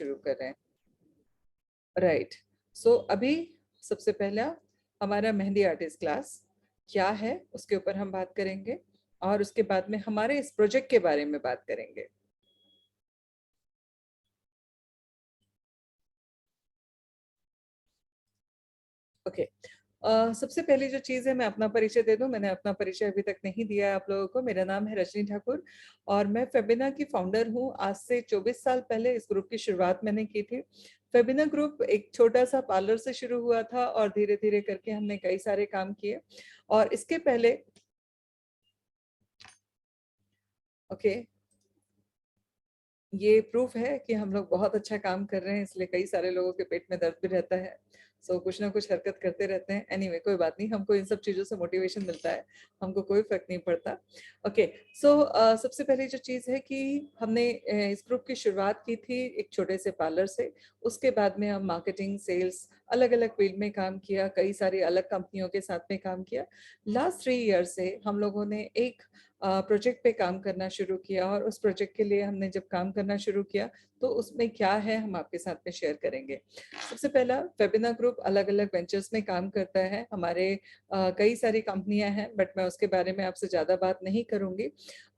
शुरू कर रहे हैं। राइट, सो अभी सबसे पहला हमारा मेहंदी आर्टिस्ट क्लास क्या है उसके ऊपर हम बात करेंगे और उसके बाद में हमारे इस प्रोजेक्ट के बारे में बात करेंगे। ओके, सबसे पहली जो चीज़ है मैं अपना परिचय दे दूं। मैंने अपना परिचय अभी तक नहीं दिया है आप लोगों को। मेरा नाम है रजनी ठाकुर और मैं फेबिना की फाउंडर हूं। आज से 24 साल पहले इस ग्रुप की शुरुआत मैंने की थी। फेबिना ग्रुप एक छोटा सा पार्लर से शुरू हुआ था और धीरे धीरे करके हमने कई सारे काम किए। और इसके पहले ओके, ये प्रूफ है कि हम लोग बहुत अच्छा काम कर रहे हैं, इसलिए कई सारे लोगों के पेट में दर्द भी रहता है। सो कुछ ना कुछ हरकत करते रहते हैं। एनीवे कोई बात नहीं, हमको इन सब चीज़ों से मोटिवेशन मिलता है, हमको कोई फर्क नहीं पड़ता। ओके, सो सबसे पहले जो चीज़ है कि हमने इस ग्रुप की शुरुआत की थी एक छोटे से पार्लर से। उसके बाद में हम मार्केटिंग, सेल्स, अलग अलग फील्ड में काम किया, कई सारी अलग कंपनियों के साथ में काम किया। लास्ट 3 ईयर से हम लोगों ने एक प्रोजेक्ट पे काम करना शुरू किया और उस प्रोजेक्ट के लिए हमने जब काम करना शुरू किया तो उसमें क्या है हम आपके साथ में शेयर करेंगे। सबसे पहला, फेबिना ग्रुप अलग अलग वेंचर्स में काम करता है। हमारे कई सारी कंपनियां हैं, बट मैं उसके बारे में आपसे ज़्यादा बात नहीं करूंगी।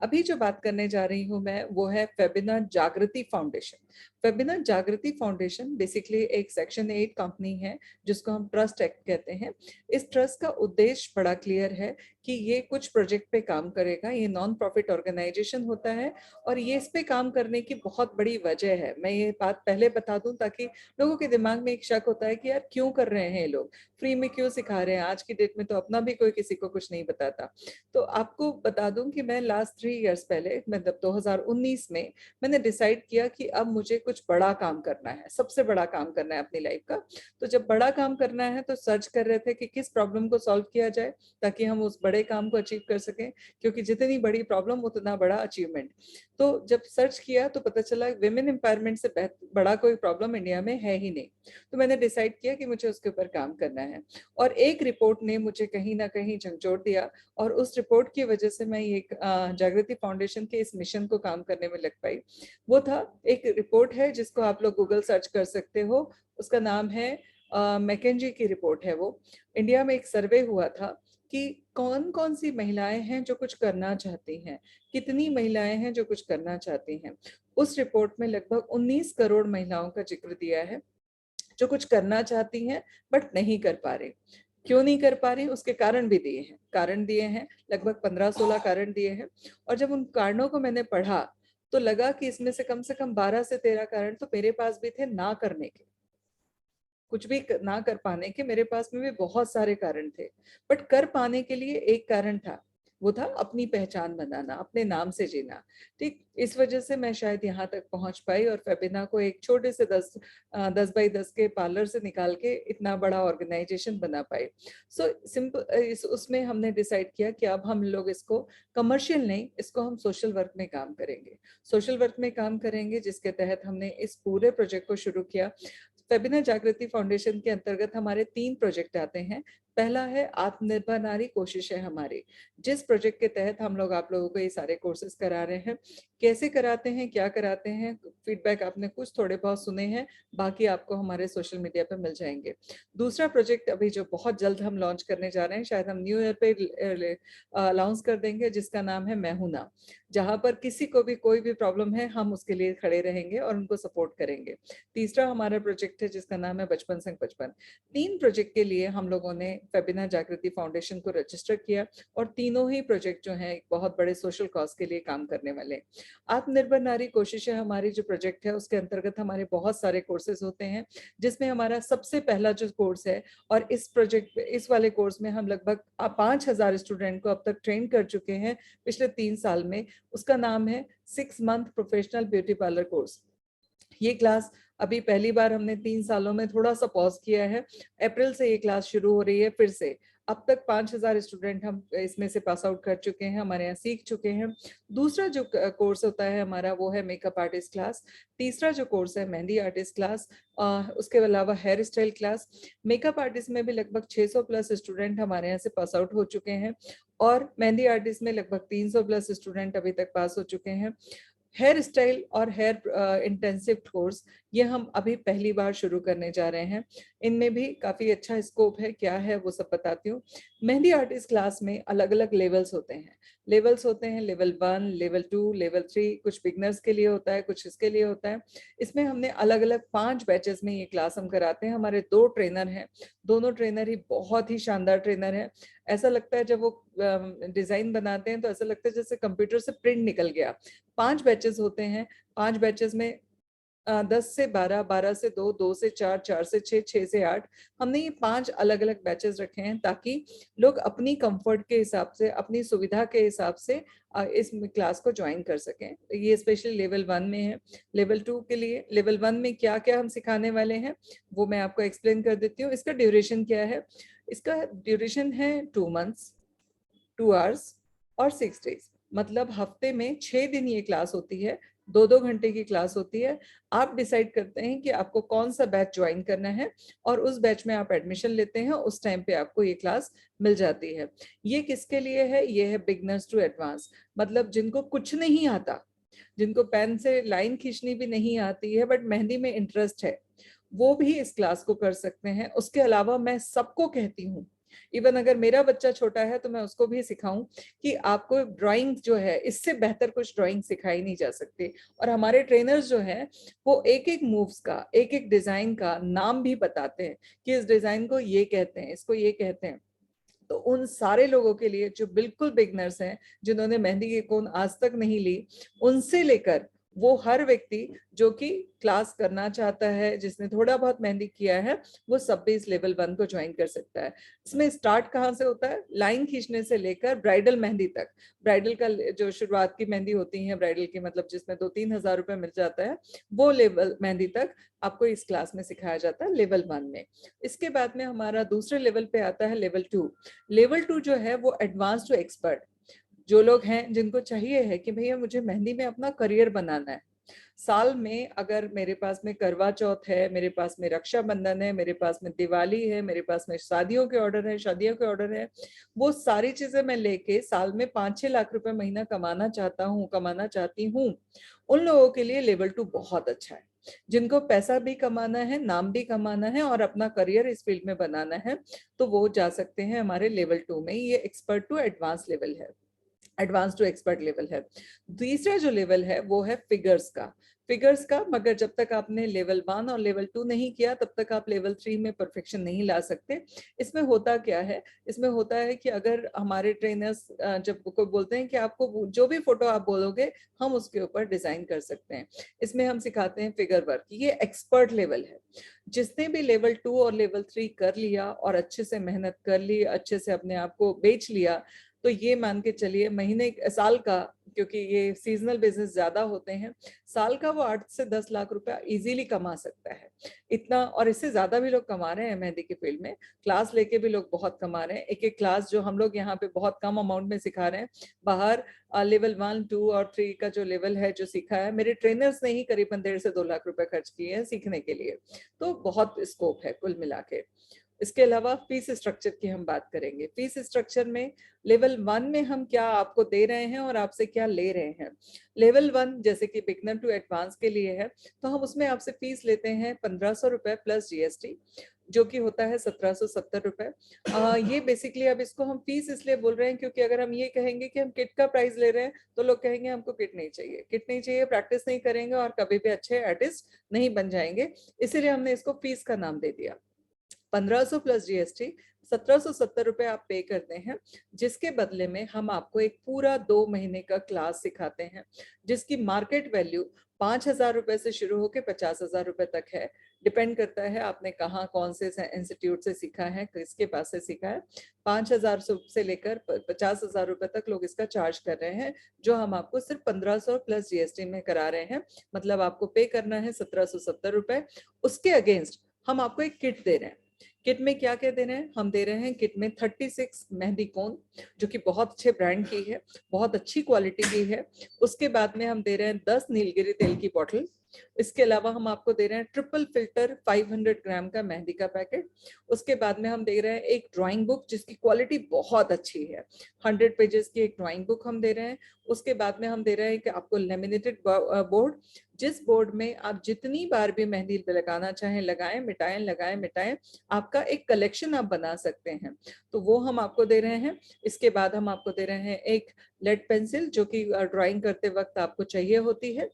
अभी जो बात करने जा रही हूँ मैं वो है फेबिना जागृति फाउंडेशन। फेबिना जागृति फाउंडेशन बेसिकली एक सेक्शन 8 कंपनी है जिसको हम ट्रस्ट एक्ट कहते हैं। इस ट्रस्ट का उद्देश्य बड़ा क्लियर है कि ये कुछ प्रोजेक्ट पे काम करेगा। ये नॉन प्रॉफिट ऑर्गेनाइजेशन होता है और ये इस पे काम करने की बहुत बड़ी वजह है। मैं ये बात पहले बता दूं ताकि लोगों के दिमाग में एक शक होता है कि यार क्यों कर रहे हैं ये लोग, फ्री में क्यों सिखा रहे हैं। आज की डेट में तो अपना भी कोई किसी को कुछ नहीं बताता। तो आपको बता दूं कि मैं लास्ट 3 इयर्स पहले, मतलब 2019 में, मैंने डिसाइड किया कि अब मुझे कुछ बड़ा काम करना है, सबसे बड़ा काम करना है अपनी लाइफ का। तो जब बड़ा काम करना है तो सर्च कर रहे थे कि किस प्रॉब्लम को सॉल्व किया जाए ताकि हम उस बड़े काम को अचीव कर सकें, क्योंकि जितनी बड़ी प्रॉब्लम उतना बड़ा अचीवमेंट। तो जब सर्च किया तो पता चला विमेन एम्पावरमेंट से बड़ा कोई प्रॉब्लम इंडिया में है ही नहीं। तो मैंने डिसाइड किया कि मुझे उसके ऊपर काम करना है और एक रिपोर्ट ने मुझे कहीं ना कहीं झंझोड़ दिया और उस रिपोर्ट की वजह से मैं ये जागृति फाउंडेशन के इस मिशन को काम करने में लग पाई। वो था, एक रिपोर्ट है जिसको आप लोग गूगल सर्च कर सकते हो, उसका नाम है मैकेंजी की रिपोर्ट है वो। इंडिया में एक सर्वे हुआ था कि कौन कौन सी महिलाएं हैं जो कुछ करना चाहती हैं, कितनी महिलाएं हैं जो कुछ करना चाहती हैं। उस रिपोर्ट में लगभग 19 करोड़ महिलाओं का जिक्र दिया है जो कुछ करना चाहती हैं बट नहीं कर पा रही। क्यों नहीं कर पा रही, उसके कारण भी दिए हैं, कारण दिए हैं, लगभग 15-16 कारण दिए हैं। और जब उन कारणों को मैंने पढ़ा तो लगा कि इसमें से कम 12 से 13 कारण तो मेरे पास भी थे ना करने के, कुछ भी ना कर पाने के मेरे पास में भी बहुत सारे कारण थे। बट कर पाने के लिए एक कारण था, वो था अपनी पहचान बनाना, अपने नाम से जीना। ठीक, इस वजह से मैं शायद यहाँ तक पहुंच पाई और फेबिना को एक छोटे से 10 बाई 10 के पार्लर से निकाल के इतना बड़ा ऑर्गेनाइजेशन बना पाई। सो सिंपल, उसमें हमने डिसाइड किया कि अब हम लोग इसको कमर्शियल नहीं, इसको हम सोशल वर्क में काम करेंगे। सोशल वर्क में काम करेंगे जिसके तहत हमने इस पूरे प्रोजेक्ट को शुरू किया। फेबिना जागृति फाउंडेशन के अंतर्गत हमारे 3 प्रोजेक्ट आते हैं। पहला है आत्मनिर्भर नारी कोशिश है हमारी, जिस प्रोजेक्ट के तहत हम लोग आप लोगों को ये सारे कोर्सेज करा रहे हैं। कैसे कराते हैं, क्या कराते हैं, फीडबैक आपने कुछ थोड़े बहुत सुने हैं, बाकी आपको हमारे सोशल मीडिया पर मिल जाएंगे। दूसरा प्रोजेक्ट अभी जो बहुत जल्द हम लॉन्च करने जा रहे हैं, शायद हम न्यू ईयर पे अनाउंस कर देंगे, जिसका नाम है मैं हूं ना, जहां पर किसी को भी कोई भी प्रॉब्लम है हम उसके लिए खड़े रहेंगे और उनको सपोर्ट करेंगे। तीसरा हमारा प्रोजेक्ट है जिसका नाम है बचपन संग बचपन। 3 प्रोजेक्ट के लिए हम लोगों ने फेबिना जागृति फाउंडेशन को रजिस्टर किया और तीनों ही प्रोजेक्ट जो हैं एक बहुत बड़े सोशल कॉज के लिए काम करने वाले। आत्मनिर्भर नारी कोशिश है हमारी जो प्रोजेक्ट है उसके अंतर्गत हमारे बहुत सारे कोर्सेज होते हैं, जिसमें हमारा सबसे पहला जो कोर्स है, और इस प्रोजेक्ट इस वाले कोर्स में हम लगभग 5,000 स्टूडेंट को अब तक ट्रेन कर चुके हैं पिछले 3 साल में। उसका नाम है 6 month professional beauty parlour course. ये क्लास अभी पहली बार हमने 3 सालों में थोड़ा सा पॉज किया है। अप्रैल से ये क्लास शुरू हो रही है फिर से। अब तक 5,000 स्टूडेंट हम इसमें से पास आउट कर चुके हैं, हमारे यहाँ सीख चुके हैं। दूसरा जो कोर्स होता है हमारा वो है मेकअप आर्टिस्ट क्लास। तीसरा जो कोर्स है मेहंदी आर्टिस्ट क्लास। उसके अलावा hair style class. Makeup artist में भी लगभग 600 प्लस स्टूडेंट हमारे यहाँ से पास आउट हो चुके हैं और मेहंदी आर्टिस्ट में लगभग 300 प्लस स्टूडेंट अभी तक पास हो चुके हैं। हेयर स्टाइल और हेयर इंटेंसिव कोर्स, ये हम अभी पहली बार शुरू करने जा रहे हैं। इनमें भी काफी अच्छा स्कोप है, क्या है वो सब बताती हूँ। मेहंदी आर्टिस्ट क्लास में अलग अलग लेवल्स होते हैं। लेवल 1, लेवल 2, लेवल 3, कुछ बिगनर्स के लिए होता है, कुछ इसके लिए होता है। इसमें हमने अलग अलग 5 बैचेस में ये क्लास हम कराते हैं। हमारे 2 ट्रेनर हैं, दोनों ट्रेनर ही बहुत ही शानदार ट्रेनर हैं। ऐसा लगता है जब वो डिजाइन बनाते हैं तो ऐसा लगता है जैसे कंप्यूटर से प्रिंट निकल गया। 5 बैचेस होते हैं, 5 बैचेस में 10 से 12, 12 से 2, 2 से 4, 4 से 6, 6 से 8, हमने ये 5 अलग अलग बैचेस रखे हैं ताकि लोग अपनी कंफर्ट के हिसाब से, अपनी सुविधा के हिसाब से इस क्लास को ज्वाइन कर सकें। ये स्पेशली लेवल 1 में है। लेवल 2 के लिए, लेवल 1 में क्या क्या हम सिखाने वाले हैं वो मैं आपको एक्सप्लेन कर देती हूँ। इसका ड्यूरेशन क्या है? इसका ड्यूरेशन है 2 मंथ्स, 2 आवर्स और 6 डेज। मतलब हफ्ते में 6 दिन ये क्लास होती है, 2-2 घंटे की क्लास होती है। आप डिसाइड करते हैं कि आपको कौन सा बैच ज्वाइन करना है और उस बैच में आप एडमिशन लेते हैं, उस टाइम पे आपको ये क्लास मिल जाती है। ये किसके लिए है? ये है बिगनर्स टू एडवांस, मतलब जिनको कुछ नहीं आता, जिनको पेन से लाइन खींचनी भी नहीं आती है बट मेहंदी में इंटरेस्ट है, वो भी इस क्लास को कर सकते हैं। उसके अलावा मैं सबको कहती हूँ, इवन अगर मेरा बच्चा छोटा है तो मैं उसको भी सिखाऊं कि आपको ड्राइंग जो है, इससे बेहतर कुछ ड्राइंग सिखाई नहीं जा सकती। और हमारे ट्रेनर्स जो हैं वो एक एक मूव्स का, एक एक डिजाइन का नाम भी बताते हैं कि इस डिजाइन को ये कहते हैं, इसको ये कहते हैं। तो उन सारे लोगों के लिए जो बिल्कुल बिगनर्स हैं, जिन्होंने मेहंदी की कोन आज तक नहीं ली, उनसे लेकर वो हर व्यक्ति जो कि क्लास करना चाहता है, जिसने थोड़ा बहुत मेहंदी किया है, वो सब भी इस लेवल 1 को ज्वाइन कर सकता है। इसमें स्टार्ट कहाँ से होता है? लाइन खींचने से लेकर ब्राइडल मेहंदी तक। ब्राइडल का जो शुरुआत की मेहंदी होती है, ब्राइडल की मतलब जिसमें 2-3 हजार रुपए मिल जाता है, वो लेवल मेहंदी तक आपको इस क्लास में सिखाया जाता है लेवल 1 में। इसके बाद में हमारा दूसरे लेवल पे आता है लेवल 2। लेवल 2 जो है वो एडवांस टू एक्सपर्ट। जो लोग हैं जिनको चाहिए है कि भैया मुझे मेहंदी में अपना करियर बनाना है, साल में अगर मेरे पास में करवा चौथ है, मेरे पास में रक्षाबंधन है, मेरे पास में दिवाली है, मेरे पास में शादियों के ऑर्डर है, शादियों के ऑर्डर है, वो सारी चीजें मैं लेके साल में 5-6 लाख रुपए महीना कमाना चाहता हूँ, कमाना चाहती हूँ, उन लोगों के लिए लेवल 2 बहुत अच्छा है। जिनको पैसा भी कमाना है, नाम भी कमाना है और अपना करियर इस फील्ड में बनाना है, तो वो जा सकते हैं हमारे लेवल 2 में। ये एक्सपर्ट टू एडवांस लेवल है, एडवांस टू एक्सपर्ट लेवल है। तीसरा जो लेवल है वो है फिगर्स का। फिगर्स का, मगर जब तक आपने लेवल 1 और लेवल 2 नहीं किया तब तक आप लेवल 3 में परफेक्शन नहीं ला सकते। इसमें होता क्या है? इसमें होता है कि अगर हमारे ट्रेनर्स जब कोई बोलते हैं कि आपको जो भी फोटो आप बोलोगे हम उसके ऊपर डिजाइन कर सकते हैं। इसमें हम सिखाते हैं फिगर वर्क, ये एक्सपर्ट लेवल है। जिसने भी लेवल 2 और लेवल 3 कर लिया और अच्छे से मेहनत कर ली, अच्छे से अपने आप को बेच लिया, तो ये मान के चलिए महीने साल का, क्योंकि ये सीजनल बिजनेस ज्यादा होते हैं, साल का वो 8 से 10 लाख रुपया इजीली कमा सकता है। इतना और इससे ज्यादा भी लोग कमा रहे हैं मेहंदी के फील्ड में। क्लास लेके भी लोग बहुत कमा रहे हैं। एक एक क्लास जो हम लोग यहाँ पे बहुत कम अमाउंट में सिखा रहे हैं, बाहर लेवल 1, 2 और 3 का जो लेवल है जो सीखा है, मेरे ट्रेनर्स ने ही करीबन 1.5 से 2 लाख रुपए खर्च किए हैं सीखने के लिए। तो बहुत स्कोप है कुल मिला के। इसके अलावा फीस स्ट्रक्चर की हम बात करेंगे। फीस स्ट्रक्चर में लेवल 1 में हम क्या आपको दे रहे हैं और आपसे क्या ले रहे हैं। लेवल 1 जैसे कि बिगनर टू एडवांस के लिए है, तो हम उसमें आपसे फीस लेते हैं 1500 रुपए प्लस जीएसटी, जो कि होता है 1770 रुपए। ये बेसिकली, अब इसको हम फीस इसलिए बोल रहे हैं क्योंकि अगर हम ये कहेंगे कि हम किट का प्राइस ले रहे हैं तो लोग कहेंगे हमको किट नहीं चाहिए, किट नहीं चाहिए, प्रैक्टिस नहीं करेंगे और कभी भी अच्छे आर्टिस्ट नहीं बन जाएंगे। इसीलिए हमने इसको फीस का नाम दे दिया। 1500 प्लस जीएसटी, 1770 रुपए आप पे करते हैं, जिसके बदले में हम आपको एक पूरा 2 महीने का क्लास सिखाते हैं, जिसकी मार्केट वैल्यू 5,000 रुपए से शुरू होकर 50,000 रुपए तक है। डिपेंड करता है आपने कहाँ, कौन से इंस्टीट्यूट से सीखा है, किसके पास से सीखा है। 5,000 से लेकर 50,000 रुपए तक लोग इसका चार्ज कर रहे हैं, जो हम आपको सिर्फ 1500 प्लस जीएसटी में करा रहे हैं। मतलब आपको पे करना है 1770 रुपए। उसके अगेंस्ट हम आपको एक किट दे रहे हैं। किट में क्या क्या दे रहे हैं? हम दे रहे हैं किट में 36 मेहंदी कोन, जो कि बहुत अच्छे ब्रांड की है, बहुत अच्छी क्वालिटी की है। उसके बाद में हम दे रहे हैं 10 नीलगिरी तेल की बोतल। इसके अलावा हम आपको दे रहे हैं ट्रिपल फिल्टर 500 ग्राम का मेहंदी का पैकेट। उसके बाद में हम दे रहे हैं एक ड्राइंग बुक जिसकी क्वालिटी बहुत अच्छी है, 100 पेजेस की एक ड्राइंग बुक हम दे रहे हैं। उसके बाद में हम दे रहे हैं कि आपको लेमिनेटेड बोर्ड, जिस बोर्ड में आप जितनी बार भी मेहंदी लगाना चाहें लगाएं, मिटाएं लगाएं मिटाएं, आपका एक कलेक्शन आप बना सकते हैं, तो वो हम आपको दे रहे हैं। इसके बाद हम आपको दे रहे हैं एक लेड पेंसिल जो कि ड्राइंग करते वक्त आपको चाहिए होती है,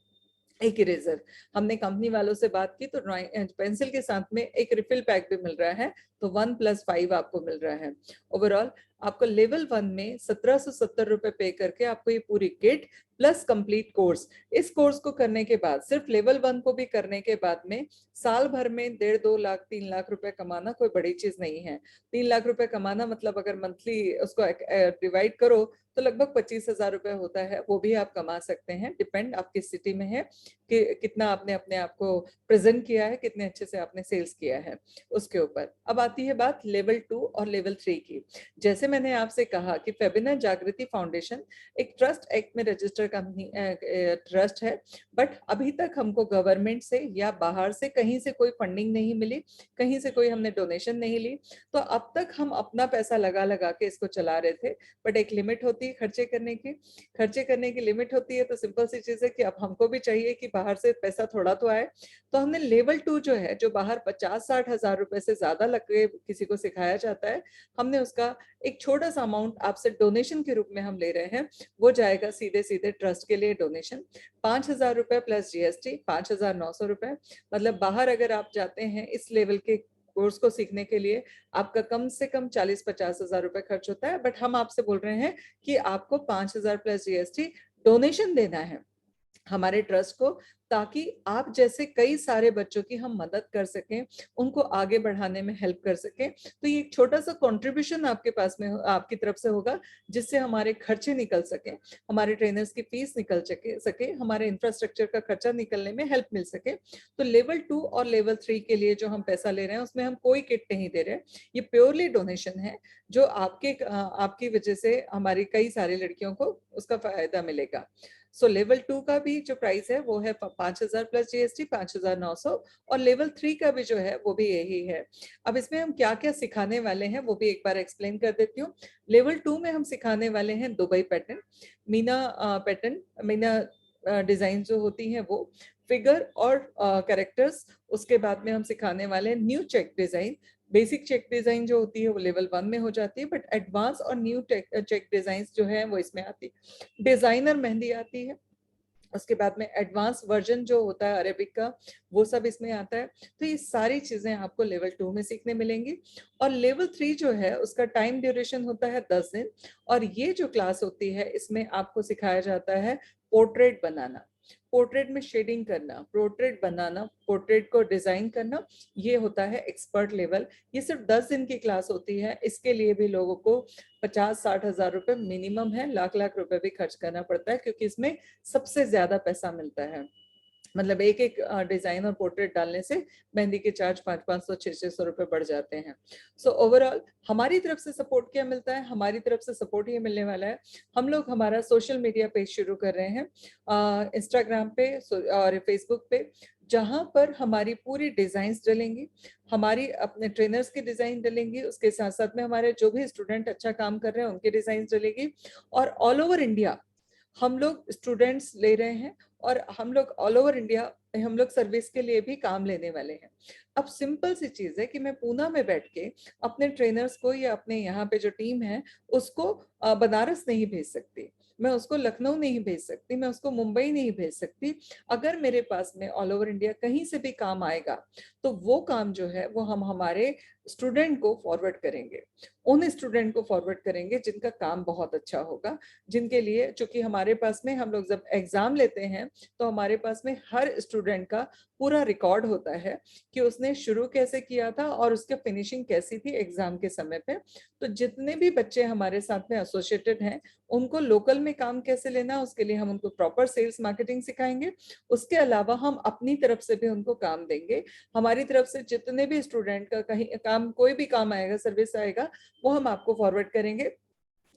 एक इरेजर। हमने कंपनी वालों से बात की तो ड्राइंग पेंसिल के साथ में एक रिफिल पैक भी मिल रहा है, तो 1+5 आपको मिल रहा है। ओवरऑल आपको लेवल 1 में 1770 रुपए पे करके आपको ये पूरी किट प्लस कंप्लीट कोर्स, इस कोर्स को करने के बाद, सिर्फ लेवल 1 को भी करने के बाद में साल भर में 1.5-2 लाख 3 लाख रुपए कमाना कोई बड़ी चीज नहीं है। 3 लाख रुपए कमाना मतलब अगर मंथली उसको डिवाइड करो तो लगभग 25,000 रुपए होता है, वो भी आप कमा सकते हैं। डिपेंड आपकी सिटी में है कि कितना आपने अपने आप को प्रेजेंट किया है, कितने अच्छे से आपने सेल्स किया है उसके ऊपर। अब आती है बात लेवल 2 और लेवल 3 की। जैसे मैंने आपसे कहा कि फेबिना जागृति फाउंडेशन एक ट्रस्ट एक्ट में रजिस्टर्ड कंपनी ट्रस्ट है, बट अभी तक हमको गवर्नमेंट से या बाहर से कहीं से कोई फंडिंग नहीं मिली, कहीं से कोई हमने डोनेशन नहीं ली। तो अब तक हम अपना पैसा लगा लगा के इसको चला रहे थे, बट एक लिमिट होती है खर्चे करने की, खर्चे करने की लिमिट होती है। तो सिंपल सी चीज है कि अब हमको भी चाहिए कि बाहर से पैसा थोड़ा तो आए, तो हमने लेवल 2 जो है, जो बाहर 50-60 हजार रुपए से ज्यादा लग के किसी को सिखाया जाता है, हमने उसका एक छोटा सा अमाउंट आपसे डोनेशन के रूप में हम ले रहे हैं। वो जाएगा सीधे सीधे ट्रस्ट के लिए डोनेशन, 5,000 रुपए प्लस जीएसटी, 5,900 रुपए। मतलब बाहर अगर आप जाते हैं इस लेवल के कोर्स को सीखने के लिए, आपका कम से कम 40-50 हजार रुपए खर्च होता है, बट हम आपसे बोल रहे हैं कि आपको 5,000 प्लस जीएसटी डोनेशन देना है हमारे ट्रस्ट को, ताकि आप जैसे कई सारे बच्चों की हम मदद कर सकें, उनको आगे बढ़ाने में हेल्प कर सकें। तो ये एक छोटा सा कंट्रीब्यूशन आपके पास में आपकी तरफ से होगा, जिससे हमारे खर्चे निकल सके, हमारे ट्रेनर्स की फीस निकल सके, हमारे इंफ्रास्ट्रक्चर का खर्चा निकलने में हेल्प मिल सके। तो लेवल 2 और लेवल 3 के लिए जो हम पैसा ले रहे हैं उसमें हम कोई किट नहीं दे रहे हैं, ये प्योरली डोनेशन है, जो आपकी वजह से हमारी कई सारी लड़कियों को उसका फायदा मिलेगा। सो लेवल 2 का भी जो प्राइस है वो है 5,000 प्लस जीएसटी, 5,900, और लेवल 3 का भी जो है वो भी यही है। अब इसमें हम क्या क्या सिखाने वाले हैं वो भी एक बार एक्सप्लेन कर देती हूँ। लेवल 2 में हम सिखाने वाले हैं Dubai pattern, Meena pattern, Meena design जो होती हैं वो, फिगर और कैरेक्टर्स। उसके बाद में हम सिखाने वाले हैं new check design. Basic check design जो होती है वो लेवल 1 में हो जाती है, बट एडवांस और न्यू चेक डिजाइन जो है वो इसमें आती है। डिजाइनर मेहंदी आती है, उसके बाद में एडवांस वर्जन जो होता है अरेबिक का, वो सब इसमें आता है। तो ये सारी चीजें आपको लेवल 2 में सीखने मिलेंगी। और लेवल 3 जो है उसका टाइम ड्यूरेशन होता है 10 दिन, और ये जो क्लास होती है इसमें आपको सिखाया जाता है पोर्ट्रेट बनाना, पोर्ट्रेट में शेडिंग करना, पोर्ट्रेट बनाना, पोर्ट्रेट को डिजाइन करना, ये होता है एक्सपर्ट लेवल। ये सिर्फ 10 दिन की क्लास होती है, इसके लिए भी लोगों को 50-60 हजार रुपए मिनिमम है, लाख लाख रुपए भी खर्च करना पड़ता है, क्योंकि इसमें सबसे ज्यादा पैसा मिलता है। मतलब एक एक डिजाइन और पोर्ट्रेट डालने से मेहंदी के चार्ज 500-500 600 रुपए बढ़ जाते हैं। सो ओवरऑल हमारी तरफ से सपोर्ट क्या मिलता है? हमारी तरफ से सपोर्ट ये मिलने वाला है, हम लोग हमारा सोशल मीडिया पेज शुरू कर रहे हैं, इंस्टाग्राम पे और फेसबुक पे, जहां पर हमारी पूरी डिजाइन्स डलेंगी, हमारी अपने ट्रेनर्स की डिजाइन डलेंगी, उसके साथ साथ में हमारे जो भी स्टूडेंट अच्छा काम कर रहे हैं उनकी डिजाइन डलेगी। और ऑल ओवर इंडिया हम लोग स्टूडेंट्स ले रहे हैं, और हम लोग ऑल ओवर इंडिया हम लोग सर्विस के लिए भी काम लेने वाले हैं। अब सिंपल सी चीज है कि मैं पूना में बैठ के अपने ट्रेनर्स को या अपने यहाँ पे जो टीम है उसको बनारस नहीं भेज सकती, मैं उसको लखनऊ नहीं भेज सकती, मैं उसको मुंबई नहीं भेज सकती। अगर मेरे पास में ऑल ओवर इंडिया कहीं से भी काम आएगा, तो वो काम जो है वो हम हमारे स्टूडेंट को फॉरवर्ड करेंगे, उन स्टूडेंट को फॉरवर्ड करेंगे जिनका काम बहुत अच्छा होगा, जिनके लिए, चूंकि हमारे पास में हम लोग जब एग्जाम लेते हैं तो हमारे पास में हर स्टूडेंट का पूरा रिकॉर्ड होता है कि उसने शुरू कैसे किया था और उसकी फिनिशिंग कैसी थी एग्जाम के समय पे। तो जितने भी बच्चे हमारे साथ में एसोसिएटेड हैं उनको लोकल में काम कैसे लेना, उसके लिए हम उनको प्रॉपर सेल्स मार्केटिंग सिखाएंगे। उसके अलावा हम अपनी तरफ से भी उनको काम देंगे। हमारी तरफ से जितने भी स्टूडेंट का कहीं काम, कोई भी काम आएगा, सर्विस आएगा, वो हम आपको फॉरवर्ड करेंगे।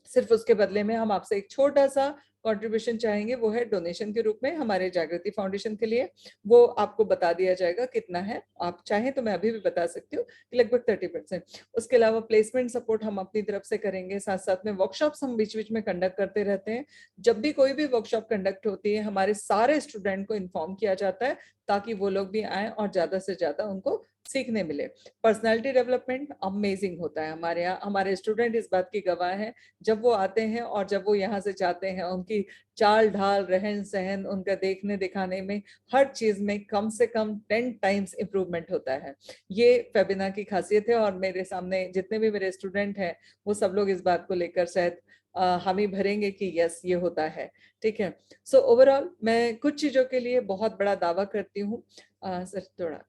सिर्फ उसके बदले में हम आपसे एक छोटा सा कंट्रीब्यूशन चाहेंगे, वो है डोनेशन के रूप में हमारे जागृति फाउंडेशन के लिए। वो आपको बता दिया जाएगा कितना है, आप चाहें तो मैं अभी भी बता सकती हूँ कि लगभग 30%। उसके अलावा प्लेसमेंट सपोर्ट हम अपनी तरफ से करेंगे, साथ साथ में वर्कशॉप्स हम बीच बीच में कंडक्ट करते रहते हैं। जब भी कोई भी वर्कशॉप कंडक्ट होती है हमारे सारे स्टूडेंट को इन्फॉर्म किया जाता है ताकि वो लोग भी आए और ज्यादा से ज्यादा उनको सीखने मिले। पर्सनालिटी डेवलपमेंट अमेजिंग होता है हमारे यहाँ, हमारे स्टूडेंट इस बात की गवाह हैं। जब वो आते हैं और जब वो यहाँ से जाते हैं, उनकी चाल ढाल, रहन सहन, उनका देखने दिखाने में, हर चीज में कम से कम 10 टाइम्स इंप्रूवमेंट होता है। ये फेबिना की खासियत है और मेरे सामने जितने भी मेरे स्टूडेंट हैं वो सब लोग इस बात को लेकर शायद हामी भरेंगे कि यस ये होता है। ठीक है। सो ओवरऑल मैं कुछ चीजों के लिए बहुत बड़ा दावा करती हूँ। सर थोड़ा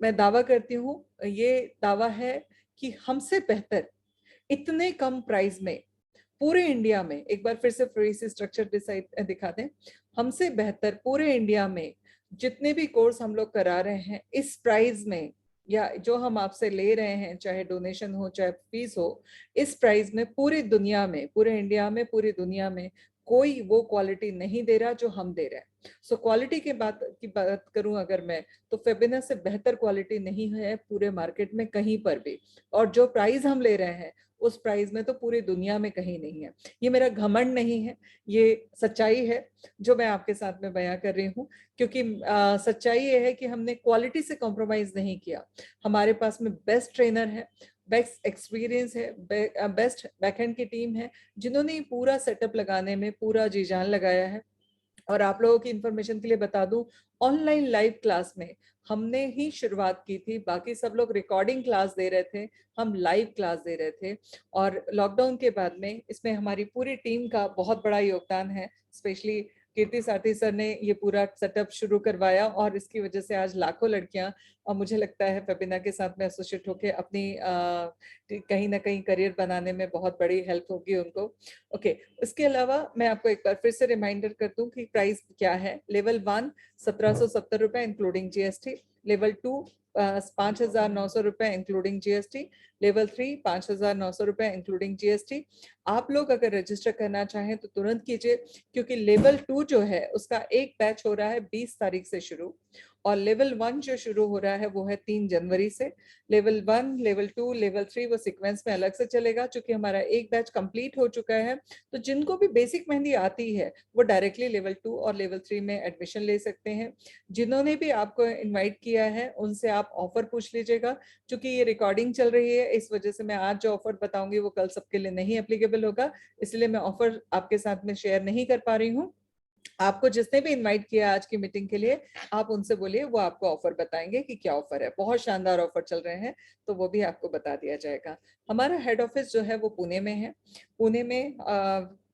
मैं दावा करती हूँ, ये दावा है कि हमसे बेहतर इतने कम प्राइस में पूरे इंडिया में, एक बार फिर से फ्री से स्ट्रक्चर डिसाइड दिखा दें, हमसे बेहतर पूरे इंडिया में जितने भी कोर्स हम लोग करा रहे हैं इस प्राइस में, या जो हम आपसे ले रहे हैं, चाहे डोनेशन हो चाहे फीस हो, इस प्राइस में पूरी दुनिया में, पूरे इंडिया में, पूरी दुनिया में कोई वो क्वालिटी नहीं दे रहा जो हम दे रहे हैं। सो क्वालिटी की बात करूं अगर मैं, तो फेबिना से बेहतर क्वालिटी नहीं है पूरे मार्केट में कहीं पर भी। और जो प्राइस हम ले रहे हैं उस प्राइस में तो पूरी दुनिया में कहीं नहीं है। ये मेरा घमंड नहीं है, ये सच्चाई है जो मैं आपके साथ में बयां कर रही हूँ। क्योंकि सच्चाई ये है कि हमने क्वालिटी से कॉम्प्रोमाइज नहीं किया। हमारे पास में बेस्ट ट्रेनर है, बेस्ट एक्सपीरियंस है, बेस्ट बैकएंड की टीम है जिन्होंने पूरा सेटअप लगाने में पूरा जी जान लगाया है। और आप लोगों की इंफॉर्मेशन के लिए बता दूं, ऑनलाइन लाइव क्लास में हमने ही शुरुआत की थी, बाकी सब लोग रिकॉर्डिंग क्लास दे रहे थे, हम लाइव क्लास दे रहे थे। और लॉकडाउन के बाद में इसमें हमारी पूरी टीम का बहुत बड़ा योगदान है। स्पेशली कीर्ति साथी सर ने ये पूरा सेटअप शुरू करवाया और इसकी वजह से आज लाखों लड़कियां, और मुझे लगता है फेबिना के साथ में एसोसिएट होकर अपनी कहीं ना कहीं करियर बनाने में बहुत बड़ी हेल्प होगी उनको। ओके। इसके अलावा मैं आपको एक बार फिर से रिमाइंडर कर दूं कि प्राइस क्या है। लेवल 1 1770 रुपए इंक्लूडिंग जीएसटी, लेवल 2 5,900 रुपए इंक्लूडिंग जीएसटी, लेवल 3 5,900 रुपए इंक्लूडिंग जीएसटी। आप लोग अगर रजिस्टर करना चाहें तो तुरंत कीजिए, क्योंकि लेवल 2 जो है उसका एक बैच हो रहा है 20 तारीख से शुरू, और लेवल 1 जो शुरू हो रहा है वो है 3 जनवरी से। लेवल 1, लेवल 2, लेवल 3 वो सीक्वेंस में अलग से चलेगा। चूंकि हमारा एक बैच कंप्लीट हो चुका है तो जिनको भी बेसिक मेहंदी आती है वो डायरेक्टली लेवल 2 और लेवल 3 में एडमिशन ले सकते हैं। जिन्होंने भी आपको इनवाइट किया है उनसे आप ऑफर पूछ लीजिएगा। क्योंकि ये रिकॉर्डिंग चल रही है इस वजह से मैं आज जो ऑफर बताऊंगी वो कल सबके लिए नहीं एप्लीकेबल होगा, इसलिए मैं ऑफर आपके साथ में शेयर नहीं कर पा रही हूँ। आपको जिसने भी इनवाइट किया आज की मीटिंग के लिए, आप उनसे बोलिए, वो आपको ऑफर बताएंगे कि क्या ऑफर है। बहुत शानदार ऑफर चल रहे हैं तो वो भी आपको बता दिया जाएगा। हमारा हेड ऑफिस जो है वो पुणे में है। पुणे में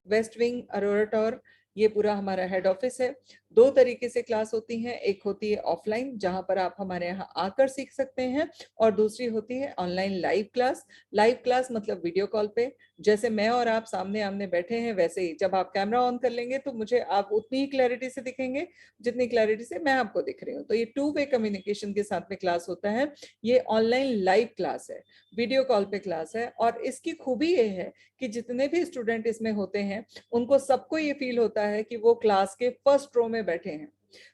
वेस्ट विंग अरोरा टॉवर, ये पूरा हमारा हेड ऑफिस है। 2 तरीके से क्लास होती हैं, एक होती है ऑफलाइन जहां पर आप हमारे यहाँ आकर सीख सकते हैं, और दूसरी होती है online live class. Live class मतलब वीडियो कॉल पे, जैसे मैं और आप सामने आमने बैठे हैं वैसे ही जब आप कैमरा ऑन कर लेंगे तो मुझे आप उतनी ही क्लैरिटी से दिखेंगे जितनी क्लैरिटी से मैं आपको दिख रही हूँ। तो ये 2 वे कम्युनिकेशन के साथ में क्लास होता है। ये ऑनलाइन लाइव क्लास है, वीडियो कॉल पे क्लास है। और इसकी खूबी ये है कि जितने भी स्टूडेंट इसमें होते हैं उनको सबको ये फील होता है कि वो क्लास के फर्स्ट रो में बैठे हैं।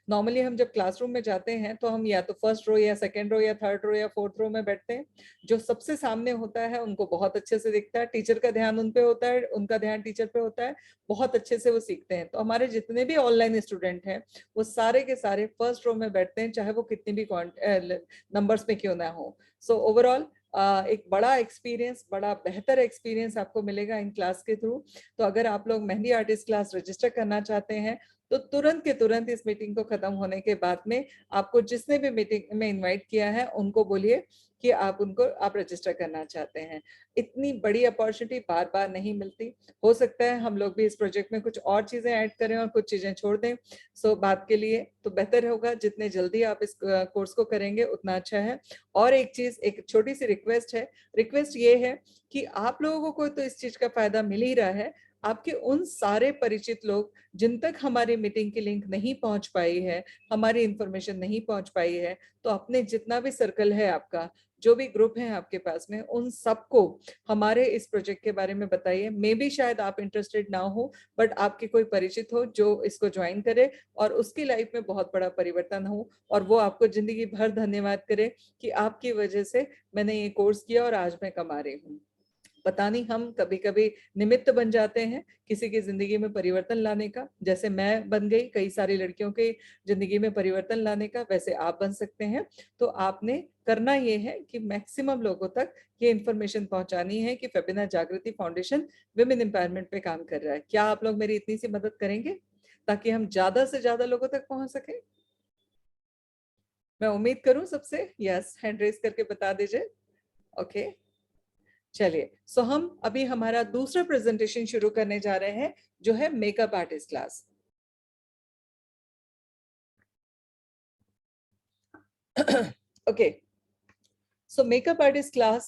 नॉर्मली हम जब क्लासरूम में जाते हैं तो हम या तो फर्स्ट रो या सेकंड रो या थर्ड रो या फोर्थ रो में बैठते हैं। जो सबसे सामने होता है उनको बहुत अच्छे से दिखता है, टीचर का ध्यान उन पे होता है, उनका ध्यान टीचर पे होता है, बहुत अच्छे से वो सीखते हैं। तो हमारे जितने भी ऑनलाइन स्टूडेंट हैं वो सारे के सारे फर्स्ट रो में बैठते हैं, चाहे वो कितनी भी नंबर्स में क्यों ना हो। सो ओवरऑल एक बड़ा एक्सपीरियंस, बड़ा बेहतर एक्सपीरियंस आपको मिलेगा इन क्लास के थ्रू। तो अगर आप लोग मेहंदी आर्टिस्ट क्लास रजिस्टर करना चाहते हैं तो तुरंत के तुरंत इस मीटिंग को खत्म होने के बाद में आपको जिसने भी मीटिंग में इनवाइट किया है उनको बोलिए कि आप रजिस्टर करना चाहते हैं। इतनी बड़ी अपॉर्चुनिटी बार बार नहीं मिलती। हो सकता है हम लोग भी इस प्रोजेक्ट में कुछ और चीजें ऐड करें और कुछ चीजें छोड़ दें। सो बात के लिए तो बेहतर होगा जितने जल्दी आप इस कोर्स को करेंगे उतना अच्छा है। और एक चीज, एक छोटी सी रिक्वेस्ट है। रिक्वेस्ट ये है कि आप लोगों को तो इस चीज का फायदा मिल ही रहा है, आपके उन सारे परिचित लोग जिन तक हमारी मीटिंग की लिंक नहीं पहुंच पाई है, हमारी इंफॉर्मेशन नहीं पहुंच पाई है, तो अपने जितना भी सर्कल है आपका, जो भी ग्रुप है आपके पास में, उन सबको हमारे इस प्रोजेक्ट के बारे में बताइए। मे बी शायद आप इंटरेस्टेड ना हो, बट आपके कोई परिचित हो जो इसको ज्वाइन करे और उसकी लाइफ में बहुत बड़ा परिवर्तन हो, और वो आपको जिंदगी भर धन्यवाद करे कि आपकी वजह से मैंने ये कोर्स किया और आज मैं कमा रही हूँ। पता नहीं, हम कभी कभी निमित्त बन जाते हैं किसी की जिंदगी में परिवर्तन लाने का। जैसे मैं बन गई कई सारी लड़कियों की जिंदगी में परिवर्तन लाने का, वैसे आप बन सकते हैं। तो आपने करना ये है कि मैक्सिमम लोगों तक ये इंफॉर्मेशन पहुंचानी है कि फेबिना जागृति फाउंडेशन विमेन एम्पावरमेंट पे काम कर रहा है। क्या आप लोग मेरी इतनी सी मदद करेंगे ताकि हम ज्यादा से ज्यादा लोगों तक पहुंच सके? मैं उम्मीद करूं सबसे यस हैंड रेस करके बता दीजिए। ओके, चलिए। सो हम अभी हमारा दूसरा प्रेजेंटेशन शुरू करने जा रहे हैं, जो है makeup artist class. Okay, so makeup artist class,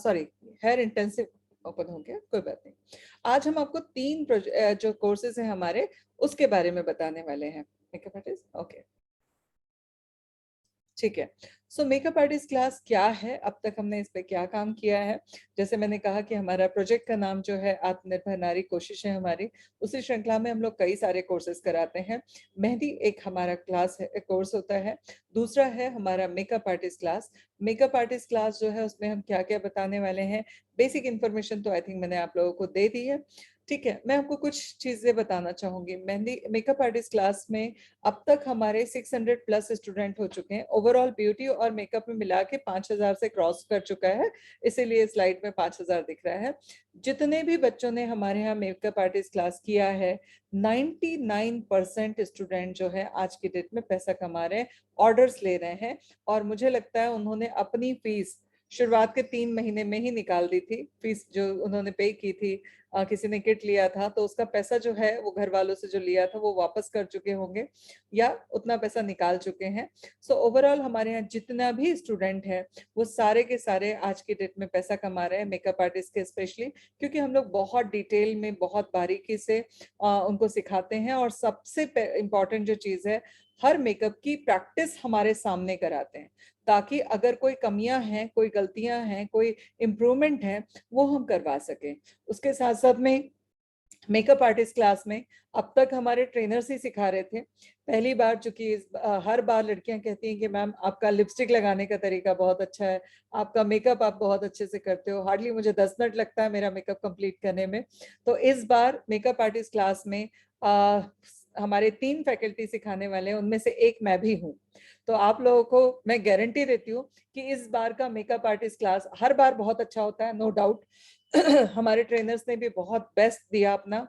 sorry, hair intensive open हो गया, कोई बात नहीं। आज हम आपको तीन जो कोर्सेज हैं हमारे, उसके बारे में बताने वाले हैं। मेकअप आर्टिस्ट, ओके, ठीक है। सो मेकअप आर्टिस्ट क्लास क्या है, अब तक हमने इस पे क्या काम किया है? जैसे मैंने कहा कि हमारा प्रोजेक्ट का नाम जो है आत्मनिर्भर नारी कोशिश है हमारी, उसी श्रृंखला में हम लोग कई सारे कोर्सेज कराते हैं। मेहंदी एक हमारा क्लास है, एक कोर्स होता है। दूसरा है हमारा makeup artist class. Makeup artist class जो है उसमें हम क्या क्या बताने वाले हैं, बेसिक इन्फॉर्मेशन तो आई थिंक मैंने आप लोगों को दे दी है। ठीक है, मैं आपको कुछ चीजें बताना चाहूंगी। मेहंदी मेकअप आर्टिस्ट क्लास में अब तक हमारे 600 प्लस स्टूडेंट हो चुके हैं। ओवरऑल ब्यूटी और मेकअप में मिला के 5000 से क्रॉस कर चुका है, इसीलिए स्लाइड में 5000 दिख रहा है। जितने भी बच्चों ने हमारे यहाँ मेकअप आर्टिस्ट क्लास किया है, 99% स्टूडेंट जो है आज की डेट में पैसा कमा रहे हैं, ऑर्डर्स ले रहे हैं। और मुझे लगता है उन्होंने अपनी फीस शुरुआत के 3 महीने में ही निकाल दी थी। फीस जो उन्होंने पे की थी, किसी ने किट लिया था तो उसका पैसा जो है वो घर वालों से जो लिया था वो वापस कर चुके होंगे या उतना पैसा निकाल चुके हैं। सो ओवरऑल हमारे यहाँ जितना भी स्टूडेंट है वो सारे के सारे आज की डेट में पैसा कमा रहे हैं, मेकअप आर्टिस्ट के स्पेशली, क्योंकि हम लोग बहुत डिटेल में बहुत बारीकी से उनको सिखाते हैं। और सबसे इम्पोर्टेंट जो चीज है, हर मेकअप की प्रैक्टिस हमारे सामने कराते हैं, ताकि अगर कोई कमियां हैं, कोई गलतियां हैं, कोई इम्प्रूवमेंट है, वो हम करवा सकें। उसके साथ साथ में मेकअप आर्टिस्ट क्लास में अब तक हमारे ट्रेनर्स ही सिखा रहे थे। पहली बार, चूंकि हर बार लड़कियां कहती हैं कि मैम आपका लिपस्टिक लगाने का तरीका बहुत अच्छा है, आपका मेकअप आप बहुत अच्छे से करते हो, हार्डली मुझे 10 मिनट लगता है मेरा मेकअप कंप्लीट करने में। तो इस बार मेकअप आर्टिस्ट क्लास में हमारे 3 फैकल्टी सिखाने वाले हैं, उनमें से एक मैं भी हूँ। तो आप लोगों को मैं गारंटी देती हूँ कि इस बार का मेकअप आर्टिस्ट क्लास हर बार बहुत अच्छा होता है, नो डाउट। हमारे ट्रेनर्स ने भी बहुत बेस्ट दिया अपना,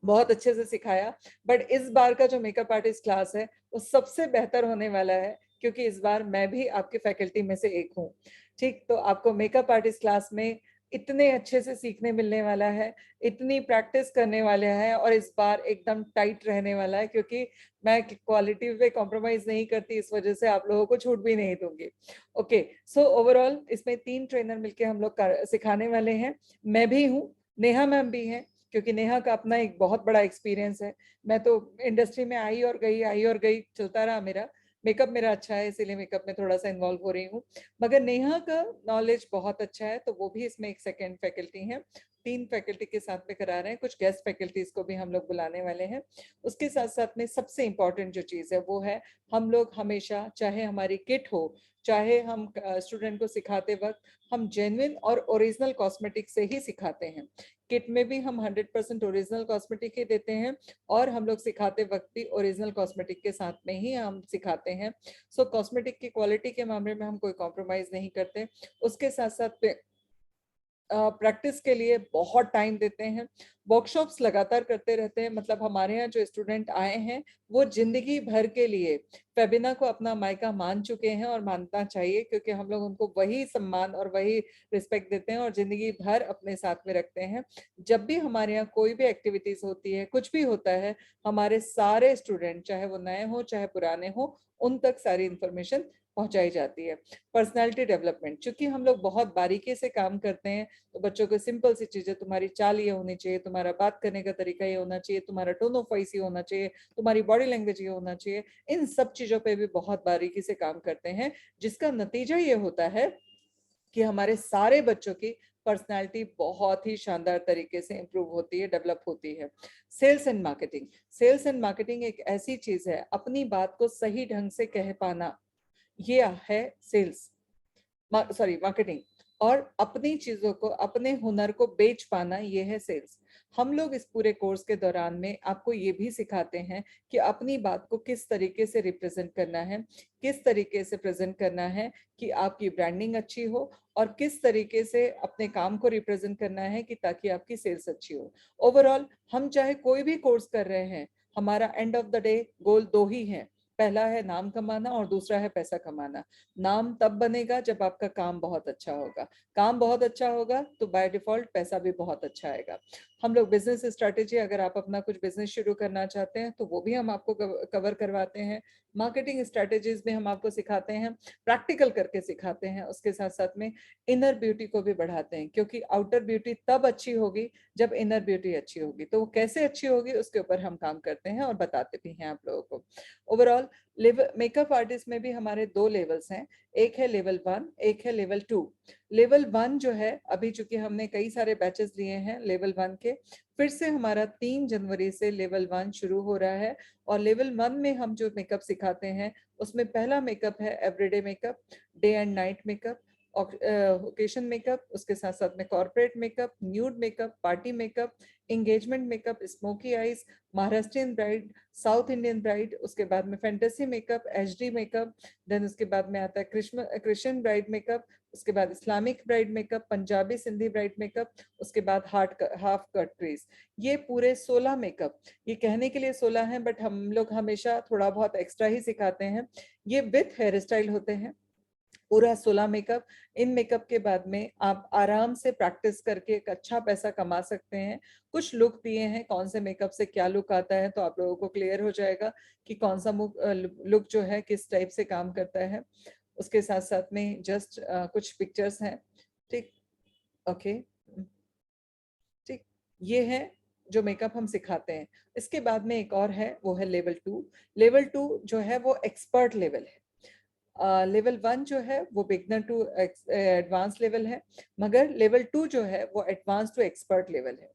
बहुत अच्छे से सिखाया। बट इस बार का जो मेकअप आर्टिस्ट क्लास है वो सबसे बेहतर होने वाला है, क्योंकि इस बार मैं भी आपके फैकल्टी में से एक हूँ। ठीक, तो आपको मेकअप आर्टिस्ट क्लास में इतने अच्छे से सीखने मिलने वाला है, इतनी प्रैक्टिस करने वाले हैं, और इस बार एकदम टाइट रहने वाला है, क्योंकि मैं क्वालिटी पे कॉम्प्रोमाइज नहीं करती, इस वजह से आप लोगों को छूट भी नहीं दूंगी। ओके, सो ओवरऑल इसमें 3 ट्रेनर मिलके हम लोग सिखाने वाले हैं। मैं भी हूँ, नेहा मैम भी हैं, क्योंकि नेहा का अपना एक बहुत बड़ा एक्सपीरियंस है। मैं तो इंडस्ट्री में आई और गई चलता रहा मेरा। मेकअप मेरा अच्छा है, इसीलिए मेकअप में थोड़ा सा इन्वॉल्व हो रही हूँ। मगर नेहा का नॉलेज बहुत अच्छा है, तो वो भी इसमें एक सेकेंड फैकल्टी है। 3 फैकल्टी के साथ में करा रहे हैं, कुछ गेस्ट फैकल्टीज को भी हम लोग बुलाने वाले हैं। उसके साथ साथ में सबसे इम्पोर्टेंट जो चीज़ है वो है, हम लोग हमेशा, चाहे हमारी किट हो, चाहे हम स्टूडेंट को सिखाते वक्त, हम जेन्युइन और ओरिजिनल कॉस्मेटिक से ही सिखाते हैं। किट में भी हम 100% ओरिजिनल कॉस्मेटिक ही देते हैं, और हम लोग सिखाते वक्त भी ओरिजिनल कॉस्मेटिक के साथ में ही हम सिखाते हैं। सो कॉस्मेटिक की क्वालिटी के मामले में हम कोई कॉम्प्रोमाइज नहीं करते। उसके साथ साथ प्रैक्टिस के लिए बहुत टाइम देते हैं, वर्कशॉप्स लगातार करते रहते हैं। मतलब हमारे यहाँ जो स्टूडेंट आए हैं वो जिंदगी भर के लिए फेबिना को अपना मायका मान चुके हैं और मानना चाहिए, क्योंकि हम लोग उनको वही सम्मान और वही रिस्पेक्ट देते हैं और जिंदगी भर अपने साथ में रखते हैं। जब भी हमारे यहाँ कोई भी एक्टिविटीज होती है, कुछ भी होता है, हमारे सारे स्टूडेंट, चाहे वो नए हो चाहे पुराने हो, उन तक सारी इंफॉर्मेशन पहुंचाई जाती है। पर्सनालिटी डेवलपमेंट, चूंकि हम लोग बहुत बारीकी से काम करते हैं, तो बच्चों को सिंपल सी चीजें, तुम्हारी चाल ये होनी चाहिए, तुम्हारा बात करने का तरीका ये होना चाहिए, तुम्हारा टोन ऑफ वॉइस ये होना चाहिए, तुम्हारी बॉडी लैंग्वेज ये होना चाहिए, इन सब चीजों पे भी बहुत बारीकी से काम करते हैं, जिसका नतीजा ये होता है कि हमारे सारे बच्चों की पर्सनालिटी बहुत ही शानदार तरीके से इंप्रूव होती है, डेवलप होती है। Sales and marketing, sales and marketing एक ऐसी चीज है, अपनी बात को सही ढंग से कह पाना, ये है सेल्स, सॉरी मार्केटिंग। और अपनी चीजों को, अपने हुनर को बेच पाना, ये है सेल्स। हम लोग इस पूरे कोर्स के दौरान में आपको ये भी सिखाते हैं कि अपनी बात को किस तरीके से रिप्रेजेंट करना है, किस तरीके से प्रेजेंट करना है कि आपकी ब्रांडिंग अच्छी हो, और किस तरीके से अपने काम को रिप्रेजेंट करना है कि ताकि आपकी सेल्स अच्छी हो। ओवरऑल हम चाहे कोई भी कोर्स कर रहे हैं, हमारा एंड ऑफ द डे गोल दो ही है, पहला है नाम कमाना और दूसरा है पैसा कमाना। नाम तब बनेगा जब आपका काम बहुत अच्छा होगा, काम बहुत अच्छा होगा तो बाय डिफॉल्ट पैसा भी बहुत अच्छा आएगा। हम लोग बिजनेस स्ट्रेटेजी, अगर आप अपना कुछ बिजनेस शुरू करना चाहते हैं तो वो भी हम आपको कवर करवाते हैं। मार्केटिंग स्ट्रेटेजीज भी हम आपको सिखाते हैं, प्रैक्टिकल करके सिखाते हैं। उसके साथ साथ में इनर ब्यूटी को भी बढ़ाते हैं, क्योंकि आउटर ब्यूटी तब अच्छी होगी जब इनर ब्यूटी अच्छी होगी। तो वो कैसे अच्छी होगी उसके ऊपर हम काम करते हैं और बताते भी हैं आप लोगों को। ओवरऑल लेवल, मेकअप आर्टिस्ट में भी हमारे दो लेवल्स हैं, एक है लेवल 1, एक है लेवल 2। लेवल 1 जो है, अभी चूंकि हमने कई सारे बैचेस लिए हैं लेवल 1 के, फिर से हमारा 3 जनवरी से लेवल 1 शुरू हो रहा है। और लेवल 1 में हम जो मेकअप सिखाते हैं, उसमें पहला मेकअप है everyday makeup, day and night makeup, occasion makeup, उसके साथ साथ में corporate makeup, nude makeup, party makeup, engagement makeup, smoky eyes, Maharashtrian bride, south Indian bride, उसके बाद में fantasy makeup, HD makeup, then उसके बाद में आता है क्रिश्चियन ब्राइड मेकअप, उसके बाद Islamic bride makeup, Punjabi Sindhi bride makeup, उसके बाद हाफ कट क्रीज। ये पूरे 16 मेकअप, ये कहने के लिए 16 हैं, बट हम लोग हमेशा थोड़ा बहुत एक्स्ट्रा ही सिखाते हैं। ये विथ हेयर स्टाइल होते हैं, पूरा 16 मेकअप। इन मेकअप के बाद में आप आराम से प्रैक्टिस करके एक अच्छा पैसा कमा सकते हैं। कुछ लुक दिए हैं, कौन से मेकअप से क्या लुक आता है, तो आप लोगों को क्लियर हो जाएगा कि कौन सा लुक जो है किस टाइप से काम करता है। उसके साथ साथ में जस्ट कुछ पिक्चर्स हैं, ठीक, ओके, ठीक। ये है जो मेकअप हम सिखाते हैं। इसके बाद में एक और है, वो है लेवल 2। लेवल 2 जो है वो एक्सपर्ट लेवल है। लेवल 1 जो है वो बिगनर टू एडवांस लेवल है, मगर लेवल 2 जो है वो एडवांस टू एक्सपर्ट लेवल है।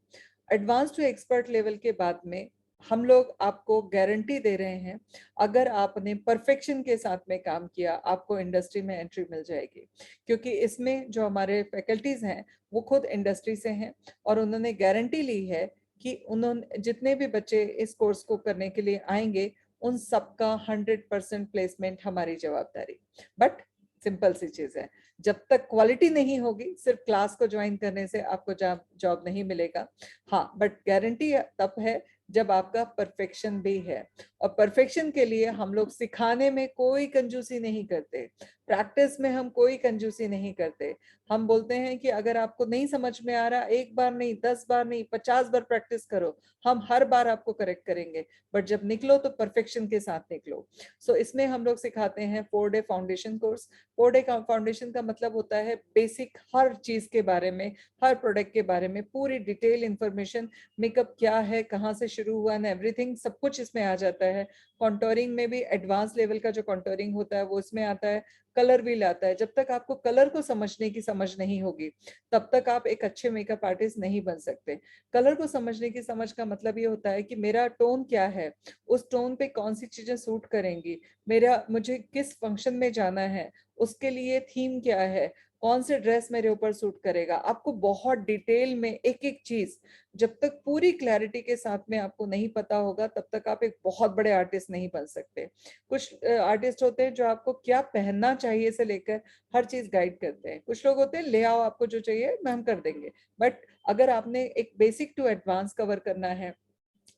एडवांस टू एक्सपर्ट लेवल के बाद में हम लोग आपको गारंटी दे रहे हैं, अगर आपने परफेक्शन के साथ में काम किया, आपको इंडस्ट्री में एंट्री मिल जाएगी। क्योंकि इसमें जो हमारे फैकल्टीज हैं वो खुद इंडस्ट्री से हैं, और उन्होंने गारंटी ली है कि उन्होंने, जितने भी बच्चे इस कोर्स को करने के लिए आएंगे, उन सबका 100% प्लेसमेंट हमारी जवाबदारी। बट सिंपल सी चीज है, जब तक क्वालिटी नहीं होगी, सिर्फ क्लास को ज्वाइन करने से आपको जॉब नहीं मिलेगा। हाँ, बट गारंटी तब है जब आपका परफेक्शन भी है। और परफेक्शन के लिए हम लोग सिखाने में कोई कंजूसी नहीं करते, प्रैक्टिस में हम कोई कंजूसी नहीं करते। हम बोलते हैं कि अगर आपको नहीं समझ में आ रहा, एक बार नहीं, 10 बार नहीं, 50 बार प्रैक्टिस करो, हम हर बार आपको करेक्ट करेंगे, बट जब निकलो तो परफेक्शन के साथ निकलो। सो इसमें हम लोग सिखाते हैं 4 डे फाउंडेशन कोर्स। 4 डे का फाउंडेशन का मतलब होता है बेसिक हर चीज के बारे में, हर प्रोडक्ट के बारे में पूरी डिटेल इंफॉर्मेशन, मेकअप क्या है, कहाँ से शुरू हुआ, एंड एवरीथिंग, सब कुछ इसमें आ जाता है। कॉन्टोरिंग में भी एडवांस लेवल का जो कॉन्टोरिंग होता है वो इसमें आता है, कलर भी लाता है। जब तक आपको कलर को समझने की समझ नहीं होगी, तब तक आप एक अच्छे मेकअप आर्टिस्ट नहीं बन सकते। कलर को समझने की समझ का मतलब ये होता है कि मेरा टोन क्या है, उस टोन पे कौन सी चीजें सूट करेंगी, मुझे किस फंक्शन में जाना है, उसके लिए थीम क्या है, कौन से ड्रेस मेरे ऊपर सूट करेगा। आपको बहुत डिटेल में एक एक चीज, जब तक पूरी क्लैरिटी के साथ में आपको नहीं पता होगा, तब तक आप एक बहुत बड़े आर्टिस्ट नहीं बन सकते। कुछ आर्टिस्ट होते हैं जो आपको क्या पहनना चाहिए से लेकर हर चीज गाइड करते हैं। कुछ लोग होते हैं ले आओ आपको जो चाहिए मैं हम कर देंगे। बट अगर आपने एक बेसिक टू एडवांस कवर करना है,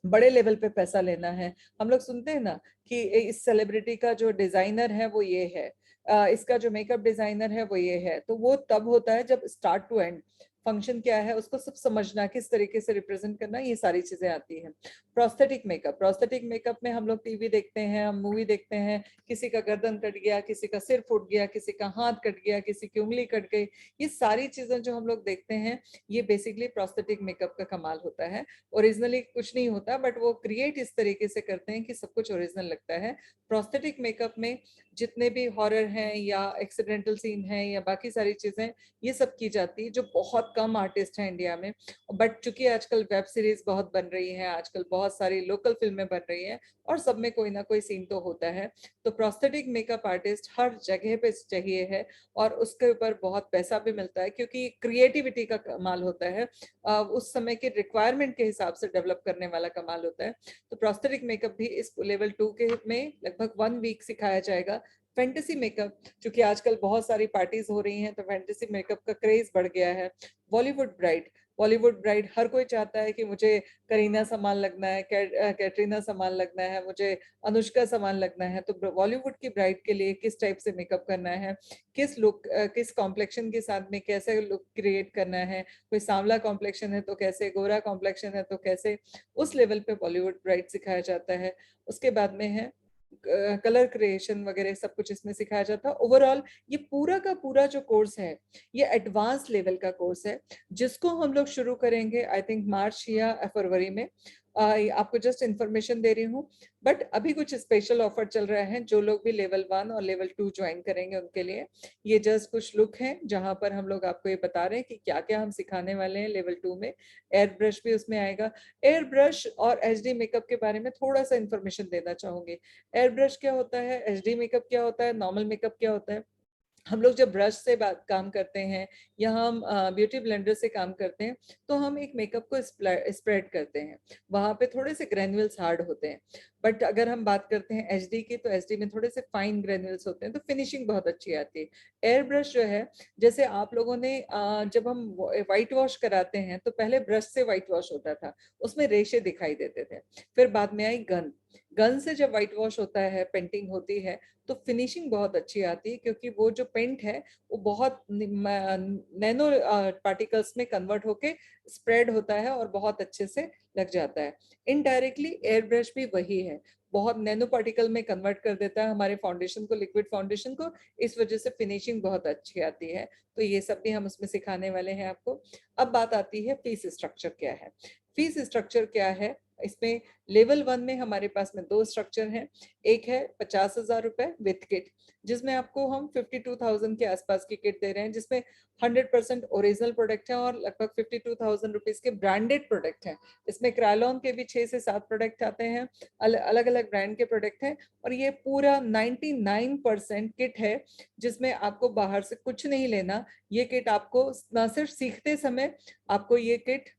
बड़े लेवल पे पैसा लेना है, हम लोग सुनते हैं ना कि इस सेलिब्रिटी का जो डिजाइनर है वो ये है, इसका जो मेकअप डिजाइनर है वो ये है, तो वो तब होता है जब स्टार्ट टू एंड फंक्शन क्या है उसको सब समझना, किस तरीके से रिप्रेजेंट करना, ये सारी चीजें आती हैं। प्रोस्थेटिक मेकअप में हम लोग टीवी देखते हैं, हम मूवी देखते हैं, किसी का गर्दन कट गया, किसी का सिर फूट गया, किसी का हाथ कट गया, किसी की उंगली कट गई, ये सारी चीजें जो हम लोग देखते हैं ये बेसिकली प्रोस्थेटिक मेकअप का कमाल होता है। ओरिजिनली कुछ नहीं होता, बट वो क्रिएट इस तरीके से करते हैं कि सब कुछ ओरिजिनल लगता है। प्रोस्थेटिक मेकअप में जितने भी हॉरर हैं या एक्सीडेंटल सीन है या बाकी सारी चीजें ये सब की जाती है, जो बहुत कम आर्टिस्ट हैं इंडिया में। बट चूंकि आजकल वेब सीरीज बहुत बन रही है, आजकल बहुत सारी लोकल फिल्में बन रही हैं और सब में कोई ना कोई सीन तो होता है, तो प्रोस्थेटिक मेकअप आर्टिस्ट हर जगह पे चाहिए है। और उसके ऊपर बहुत पैसा भी मिलता है क्योंकि क्रिएटिविटी का कमाल होता है, उस समय के रिक्वायरमेंट के हिसाब से डेवलप करने वाला कमाल होता है। तो प्रोस्थेटिक मेकअप भी इस लेवल 2 के में लगभग 1 वीक सिखाया जाएगा। फैंटेसी मेकअप, क्योंकि आजकल बहुत सारी पार्टीज हो रही हैं तो फैंटेसी मेकअप का क्रेज बढ़ गया है। बॉलीवुड ब्राइड हर कोई चाहता है कि मुझे करीना समान लगना है, कैटरीना समान लगना है, मुझे अनुष्का समान लगना है। तो बॉलीवुड की ब्राइड के लिए किस टाइप से मेकअप करना है, किस लुक, किस कॉम्प्लेक्शन के साथ में कैसे लुक क्रिएट करना है, कोई सांवला कॉम्प्लेक्शन है तो कैसे, गोरा कॉम्प्लेक्शन है तो कैसे, उस लेवल पे बॉलीवुड ब्राइड सिखाया जाता है। उसके बाद में है कलर क्रिएशन वगैरह, सब कुछ इसमें सिखाया जाता है। ओवरऑल ये पूरा का पूरा जो कोर्स है ये एडवांस लेवल का कोर्स है, जिसको हम लोग शुरू करेंगे आई थिंक मार्च या फरवरी में। आपको जस्ट इंफॉर्मेशन दे रही हूँ। बट अभी कुछ स्पेशल ऑफर चल रहा है, जो लोग भी लेवल 1 और लेवल 2 ज्वाइन करेंगे उनके लिए। ये जस्ट कुछ लुक है जहां पर हम लोग आपको ये बता रहे हैं कि क्या क्या हम सिखाने वाले हैं लेवल 2 में। एयर ब्रश भी उसमें आएगा। एयर ब्रश और एचडी मेकअप के बारे में थोड़ा सा इंफॉर्मेशन देना चाहूंगी। एयर ब्रश क्या होता है, एचडी मेकअप क्या होता है, नॉर्मल मेकअप क्या होता है। हम लोग जब ब्रश से बात काम करते हैं या हम ब्यूटी ब्लेंडर से काम करते हैं तो हम एक मेकअप को स्प्रेड करते हैं, वहां पे थोड़े से ग्रेन्यूल्स हार्ड होते हैं। बट अगर हम बात करते हैं एचडी की, तो एचडी में थोड़े से फाइन ग्रेन्यूल्स होते हैं, तो फिनिशिंग बहुत अच्छी आती है। एयर ब्रश जो है, जैसे आप लोगों ने जब हम व्हाइट वॉश कराते हैं तो पहले ब्रश से व्हाइट वॉश होता था, उसमें रेशे दिखाई देते थे। फिर बाद में आई गन। गन से जब व्हाइट वॉश होता है, पेंटिंग होती है, तो फिनिशिंग बहुत अच्छी आती है, क्योंकि वो जो पेंट है वो बहुत नैनो पार्टिकल्स में कन्वर्ट होके स्प्रेड होता है और बहुत अच्छे से लग जाता है। इनडायरेक्टली एयर ब्रश भी वही है, बहुत नैनो पार्टिकल में कन्वर्ट कर देता है हमारे फाउंडेशन को, लिक्विड फाउंडेशन को। इस वजह से फिनिशिंग बहुत अच्छी आती है। तो ये सब भी हम उसमें सिखाने वाले हैं आपको। अब बात आती है फीस स्ट्रक्चर क्या है। फीस स्ट्रक्चर क्या है, इसमें लेवल 1 में हमारे पास में 2 स्ट्रक्चर हैं। एक है 50,000 रुपए विथ किट, जिसमें आपको हम 52,000 के आसपास की किट दे रहे हैं, जिसमें 100% ओरिजिनल प्रोडक्ट है और लगभग 52,000 रुपीज के ब्रांडेड प्रोडक्ट हैं। इसमें क्रायलॉन के भी 6 से 7 प्रोडक्ट आते हैं, अलग अलग ब्रांड के प्रोडक्ट हैं। और ये पूरा 99% किट है, जिसमें आपको बाहर से कुछ नहीं लेना। ये किट आपको न सिर्फ सीखते समय, आपको ये किट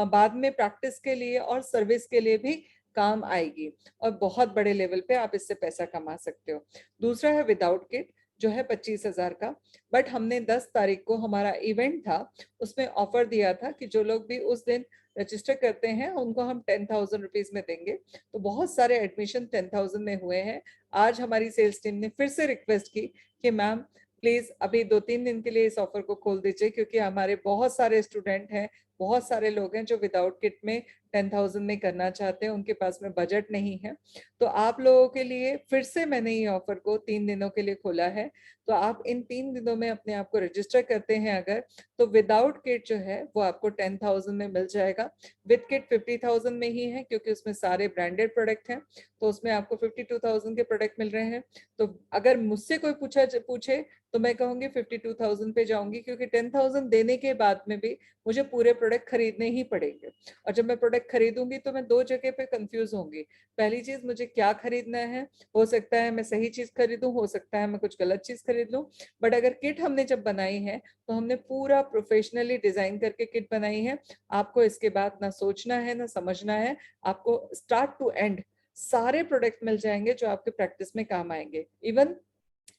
बाद में प्रैक्टिस के लिए और सर्विस के लिए भी काम आएगी, और बहुत बड़े लेवल पे आप इससे पैसा कमा सकते हो। दूसरा है विदाउट किट, जो है 25,000 का। बट हमने 10 तारीख को हमारा इवेंट था, उसमें ऑफर दिया था कि जो लोग भी उस दिन रजिस्टर करते हैं उनको हम 10,000 रुपीज में देंगे। तो बहुत सारे एडमिशन 10,000 में हुए हैं। आज हमारी सेल्स टीम ने फिर से रिक्वेस्ट की कि मैम प्लीज अभी 2-3 दिन के लिए इस ऑफर को खोल दीजिए, क्योंकि हमारे बहुत सारे स्टूडेंट हैं, बहुत सारे लोग हैं जो विदाउट किट में 10,000 में करना चाहते हैं, उनके पास में बजट नहीं है। तो आप लोगों के लिए फिर से मैंने ये ऑफर को 3 दिनों के लिए खोला है। तो आप इन 3 दिनों में अपने आप को रजिस्टर करते हैं अगर, तो विदाउट किट जो है वो आपको 10,000 में मिल जाएगा। विद किट 50,000 में ही है, क्योंकि उसमें सारे ब्रांडेड प्रोडक्ट हैं, तो उसमें आपको 52,000 के प्रोडक्ट मिल रहे हैं। तो अगर मुझसे कोई पूछे तो मैं कहूंगी 52,000 पे जाऊंगी, क्योंकि 10,000 देने के बाद में भी मुझे पूरे प्रोडक्ट खरीदने ही पड़ेंगे। और जब मैं प्रोडक्ट खरीदूंगी तो मैं दो जगह पे कंफ्यूज होंगी। पहली चीज, मुझे क्या खरीदना है, हो सकता है मैं सही चीज खरीदूं, हो सकता है मैं कुछ गलत चीज खरीद लूं। बट अगर किट हमने जब बनाई है तो हमने पूरा प्रोफेशनली डिजाइन करके किट बनाई है। आपको इसके बाद ना सोचना है ना समझना है, आपको स्टार्ट टू एंड सारे प्रोडक्ट मिल जाएंगे जो आपके प्रैक्टिस में काम आएंगे। इवन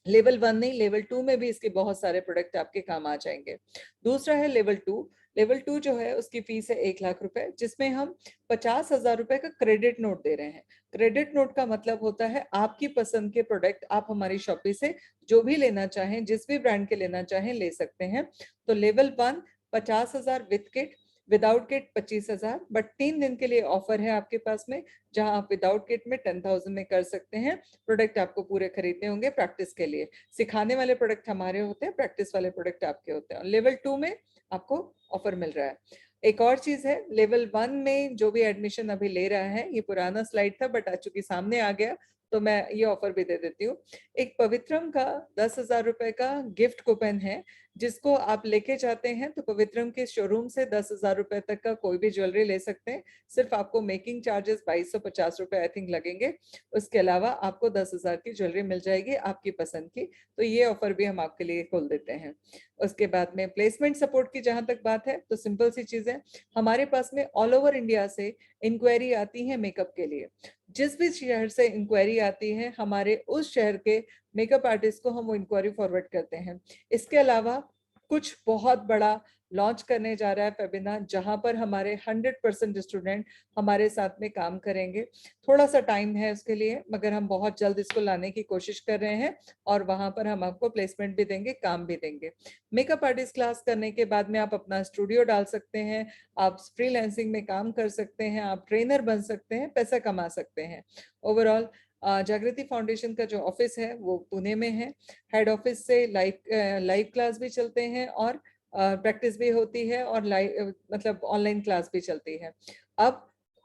लेवल 1 नहीं, लेवल 2 में भी इसके बहुत सारे प्रोडक्ट आपके काम आ जाएंगे। दूसरा है लेवल 2। लेवल 2 जो है उसकी फीस है 1 लाख रुपए, जिसमें हम 50,000 रुपए का क्रेडिट नोट दे रहे हैं। क्रेडिट नोट का मतलब होता है आपकी पसंद के प्रोडक्ट आप हमारी शॉपी से जो भी लेना चाहें, जिस भी ब्रांड के लेना चाहें ले सकते हैं। तो level 1 50,000 with kit, without kit 25,000। But 3 दिन के लिए ऑफर है आपके पास में, जहां आप विदाउट किट में 10,000 में कर सकते हैं। प्रोडक्ट आपको पूरे खरीदने होंगे प्रैक्टिस के लिए। सिखाने वाले प्रोडक्ट हमारे होते हैं, प्रैक्टिस वाले प्रोडक्ट आपके होते हैं। लेवल 2 में आपको ऑफर मिल रहा है। एक और चीज है, लेवल 1 में जो भी एडमिशन अभी ले रहा है, ये पुराना स्लाइड था बट आज चूंकि सामने आ गया तो मैं ये ऑफर भी दे देती हूँ। एक पवित्रम का 10,000 रुपए का गिफ्ट कूपन है, जिसको आप लेके जाते हैं तो पवित्रम के शोरूम से 10,000 रुपए तक का कोई भी ज्वेलरी ले सकते हैं। सिर्फ आपको मेकिंग चार्जेस 2250 रुपए आई थिंक लगेंगे। उसके अलावा आपको 10,000 की ज्वेलरी मिल जाएगी आपकी पसंद की। तो ये ऑफर भी हम आपके लिए खोल देते हैं। उसके बाद में प्लेसमेंट सपोर्ट की जहां तक बात है तो सिंपल सी चीज है, हमारे पास में ऑल ओवर इंडिया से इंक्वायरी आती है मेकअप के लिए। जिस भी शहर से इंक्वायरी आती है, हमारे उस शहर के मेकअप आर्टिस्ट को हम वो इंक्वायरी फॉरवर्ड करते हैं। इसके अलावा कुछ बहुत बड़ा लॉन्च करने जा रहा है फेबिना, जहां पर हमारे 100% स्टूडेंट हमारे साथ में काम करेंगे। थोड़ा सा टाइम है उसके लिए, मगर हम बहुत जल्द इसको लाने की कोशिश कर रहे हैं और वहां पर हम आपको प्लेसमेंट भी देंगे, काम भी देंगे। मेकअप आर्टिस्ट क्लास करने के बाद में आप अपना स्टूडियो डाल सकते हैं, आप फ्रीलांसिंग में काम कर सकते हैं, आप ट्रेनर बन सकते हैं, पैसा कमा सकते हैं। ओवरऑल जागृति फाउंडेशन का जो ऑफिस है वो पुणे में है। हेड ऑफिस से लाइव क्लास भी चलते हैं और प्रैक्टिस भी होती है, और लाइव मतलब ऑनलाइन क्लास भी चलती है। अब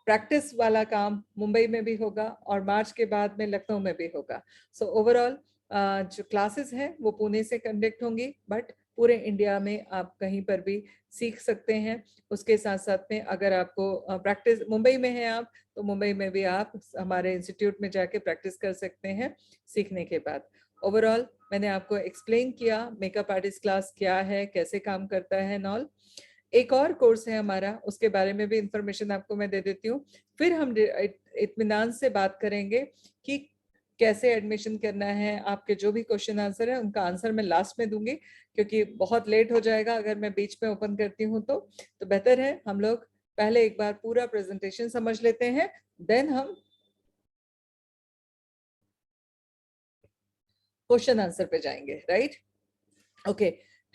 प्रैक्टिस वाला काम मुंबई में भी होगा और मार्च के बाद में लखनऊ में भी होगा। सो ओवरऑल जो क्लासेस हैं वो पुणे से कंडक्ट होंगी, बट पूरे इंडिया में आप कहीं पर भी सीख सकते हैं। उसके साथ साथ में अगर आपको प्रैक्टिस मुंबई में है आप, तो मुंबई में भी आप हमारे इंस्टीट्यूट में जाके प्रैक्टिस कर सकते हैं सीखने के बाद। ओवरऑल मैंने आपको एक्सप्लेन किया मेकअप आर्टिस्ट क्लास क्या है, कैसे काम करता है नॉल। एक और कोर्स है हमारा, उसके बारे में भी इंफॉर्मेशन आपको मैं दे देती हूँ। फिर हम इत्मीनान से बात करेंगे कि कैसे एडमिशन करना है। आपके जो भी क्वेश्चन आंसर है उनका आंसर मैं लास्ट में दूंगी, क्योंकि बहुत लेट हो जाएगा अगर मैं बीच में ओपन करती हूँ तो बेहतर है हम लोग पहले एक बार पूरा प्रेजेंटेशन समझ लेते हैं, देन हम क्वेश्चन आंसर पे जाएंगे, right. Okay,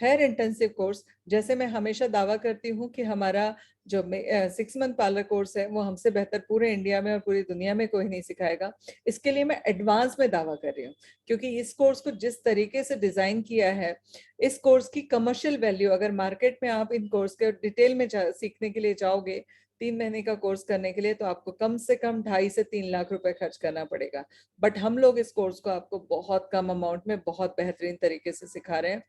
hair intensive course, जैसे मैं हमेशा दावा करती हूँ कि हमारा जो 6 मंथ पार्लर कोर्स है वो हमसे बेहतर पूरे इंडिया में और पूरी दुनिया में कोई नहीं सिखाएगा। इसके लिए मैं एडवांस में दावा कर रही हूँ, क्योंकि इस कोर्स को जिस तरीके से डिजाइन किया है, इस कोर्स की कमर्शियल वैल्यू, अगर मार्केट में आप इन कोर्स के डिटेल में सीखने के लिए जाओगे 3 महीने का कोर्स करने के लिए, तो आपको कम से कम 2.5 से 3 लाख रुपए खर्च करना पड़ेगा। बट हम लोग इस कोर्स को आपको बहुत कम अमाउंट में बहुत बेहतरीन तरीके से सिखा रहे हैं।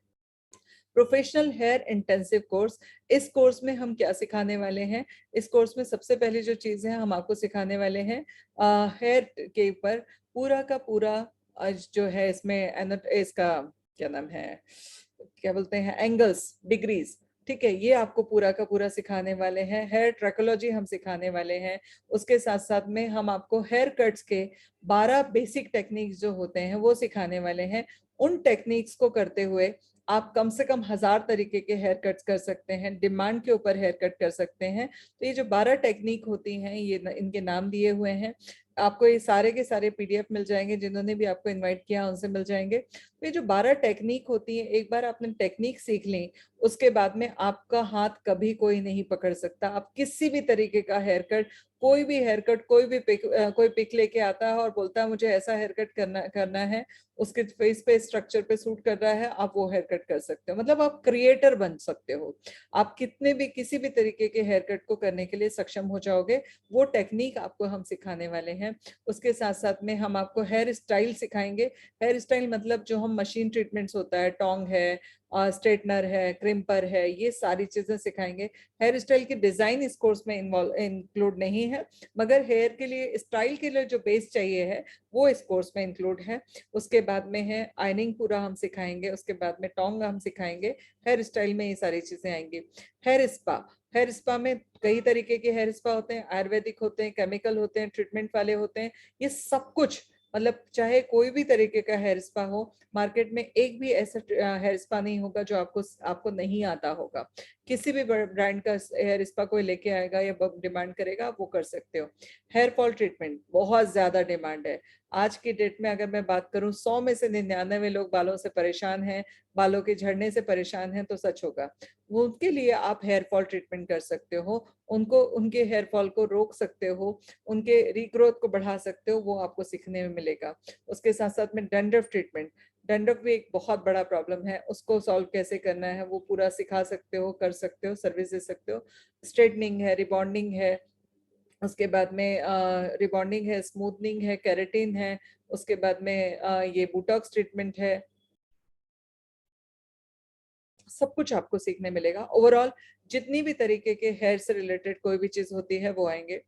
प्रोफेशनल हेयर इंटेंसिव कोर्स, इस कोर्स में हम क्या सिखाने वाले हैं? इस कोर्स में सबसे पहली जो चीज है हम आपको सिखाने वाले हैं हेयर के ऊपर पूरा का पूरा जो है इसमें इसका क्या नाम है, क्या बोलते हैं, एंगल्स, डिग्रीज, ठीक है, ये आपको पूरा का पूरा सिखाने वाले हैं। हेयर ट्रैकोलॉजी हम सिखाने वाले हैं। उसके साथ साथ में हम आपको हेयर कट्स के 12 बेसिक टेक्निक्स जो होते हैं वो सिखाने वाले हैं। उन टेक्निक्स को करते हुए आप कम से कम 1000 तरीके के हेयर कट्स कर सकते हैं, डिमांड के ऊपर हेयर कट कर सकते हैं। तो ये जो 12 टेक्निक होती हैं, ये इनके नाम दिए हुए हैं। आपको ये सारे के सारे पीडीएफ मिल जाएंगे, जिन्होंने भी आपको इनवाइट किया उनसे मिल जाएंगे। तो ये जो 12 टेक्निक होती है, एक बार आपने टेक्निक सीख ली, उसके बाद में आपका हाथ कभी कोई नहीं पकड़ सकता। आप किसी भी तरीके का हेयर कट, कोई भी हेयर कट, कोई पिक लेके आता है और बोलता है मुझे ऐसा हेयर कट करना है, उसके फेस पे स्ट्रक्चर पे सूट कर रहा है, आप वो हेयर कट कर सकते हो। मतलब आप क्रिएटर बन सकते हो, आप कितने भी किसी भी तरीके के हेयर कट को करने के लिए सक्षम हो जाओगे। वो टेक्निक आपको हम सिखाने वाले हैं। उसके साथ साथ में हम आपको हेयर स्टाइल सिखाएंगे। हेयर स्टाइल मतलब जो हम हम मशीन ट्रीटमेंट्स होता है, टोंग है, स्ट्रेटनर है, क्रिम्पर है, ये सारी चीजें सिखाएंगे। हेयर स्टाइल की डिजाइन इस कोर्स में इंक्लूड नहीं है, मगर हेयर के लिए, स्टाइल के लिए जो बेस चाहिए है वो इस कोर्स में इंक्लूड है। उसके बाद में है आयनिंग पूरा हम सिखाएंगे, उसके बाद में टोंग हम सिखाएंगे, हेयर स्टाइल में ये सारी चीजें आएंगी। हेयर स्पा, हेयर स्पा में कई तरीके के हेयर स्पा होते हैं, आयुर्वेदिक होते हैं, केमिकल होते हैं, ट्रीटमेंट वाले होते हैं, ये सब कुछ, मतलब चाहे कोई भी तरीके का हेयर स्पा हो, मार्केट में एक भी ऐसा हेयर स्पा नहीं होगा जो आपको आपको नहीं आता होगा। किसी भी ब्रांड का हेयर स्पा कोई लेके आएगा या डिमांड करेगा, आप वो कर सकते हो। हेयर फॉल ट्रीटमेंट बहुत ज्यादा डिमांड है आज की डेट में। अगर मैं बात करूं, 100 में से 99 लोग बालों से परेशान हैं, बालों के झड़ने से परेशान हैं, तो सच होगा। वो उनके लिए आप हेयर फॉल ट्रीटमेंट कर सकते हो, उनको उनके हेयर फॉल को रोक सकते हो, उनके रीग्रोथ को बढ़ा सकते हो, वो आपको सीखने में मिलेगा। उसके साथ साथ में डैंड्रफ ट्रीटमेंट, डैंड्रफ भी एक बहुत बड़ा प्रॉब्लम है, उसको सॉल्व कैसे करना है वो पूरा सिखा सकते हो, कर सकते हो, सर्विस दे सकते हो। स्ट्रेटनिंग है, रिबॉन्डिंग है, उसके बाद में रिबॉन्डिंग है, स्मूथनिंग है, केराटिन है, उसके बाद में ये बोटॉक्स ट्रीटमेंट है, सब कुछ आपको सीखने मिलेगा। ओवरऑल जितनी भी तरीके के हेयर से रिलेटेड कोई भी चीज होती है वो आएंगे।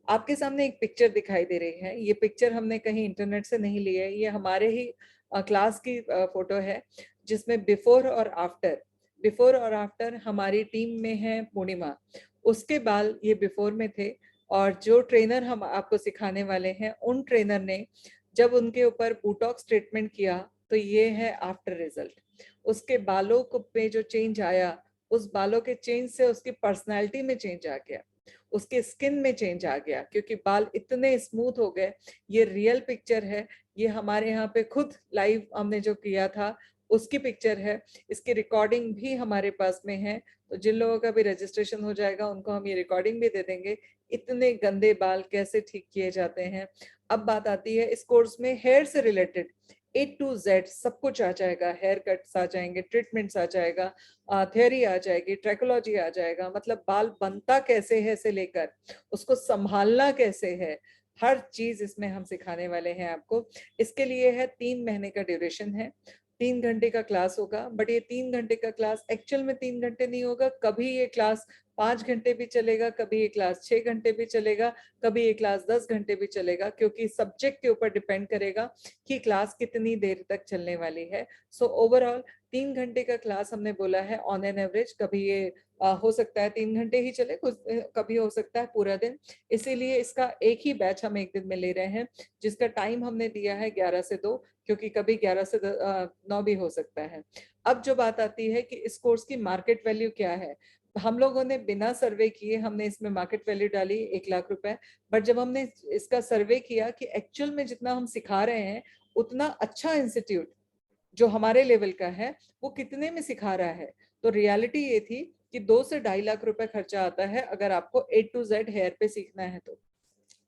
आपके सामने एक पिक्चर दिखाई दे रही है, ये पिक्चर हमने कहीं इंटरनेट से नहीं ली है, ये हमारे ही क्लास की फोटो है, जिसमें बिफोर और आफ्टर, बिफोर और आफ्टर हमारी टीम में है पूर्णिमा। उसके बाल ये बिफोर में थे, और जो ट्रेनर हम आपको सिखाने वाले हैं, उन ट्रेनर ने जब उनके ऊपर बोटॉक्स ट्रीटमेंट किया तो ये है आफ्टर रिजल्ट। उसके बालों को पे जो चेंज आया, उस बालों के चेंज से उसकी पर्सनैलिटी में चेंज आ गया, उसके स्किन में चेंज आ गया, क्योंकि बाल इतने स्मूथ हो गए। ये रियल पिक्चर है, ये हमारे यहाँ पे खुद लाइव हमने जो किया था उसकी पिक्चर है, इसकी रिकॉर्डिंग भी हमारे पास में है। तो जिन लोगों का भी रजिस्ट्रेशन हो जाएगा उनको हम ये रिकॉर्डिंग भी दे देंगे, इतने गंदे बाल कैसे ठीक किए जाते हैं। अब बात आती है इस कोर्स में हेयर से रिलेटेड A to Z सब कुछ आ जाएगा, हेयर कट्स आ जाएंगे, ट्रीटमेंट्स आ जाएगा, थियरी आ जाएगी, ट्रैकोलॉजी आ जाएगा, मतलब बाल बनता कैसे है से लेकर उसको संभालना कैसे है, हर चीज इसमें हम सिखाने वाले हैं आपको। इसके लिए है 3 महीने का ड्यूरेशन है, 3 घंटे का क्लास होगा, बट ये 3 घंटे का क्लास एक्चुअल में 3 घंटे नहीं होगा। कभी ये क्लास 5 घंटे भी चलेगा, कभी ये क्लास 6 घंटे भी चलेगा, कभी ये क्लास 10 घंटे भी चलेगा, क्योंकि सब्जेक्ट के ऊपर डिपेंड करेगा कि क्लास कितनी देर तक चलने वाली है। सो ओवरऑल 3 घंटे का क्लास हमने बोला है ऑन एन एवरेज। कभी ये हो सकता है 3 घंटे ही चले, कुछ कभी हो सकता है पूरा दिन, इसीलिए इसका एक ही बैच हम एक दिन में ले रहे हैं, जिसका टाइम हमने दिया है 11 से 2, क्योंकि कभी 11 से 9 भी हो सकता है। अब जो बात आती है कि इस कोर्स की मार्केट वैल्यू क्या है, हम लोगों ने बिना सर्वे किए हमने इसमें मार्केट वैल्यू डाली 1 लाख रुपए। बट जब हमने इसका सर्वे किया कि एक्चुअल में जितना हम सिखा रहे हैं, उतना अच्छा इंस्टीट्यूट जो हमारे लेवल का है वो कितने में सिखा रहा है, तो रियलिटी ये थी कि 2 से 2.5 लाख रुपए खर्चा आता है अगर आपको A to Z हेयर पे सीखना है।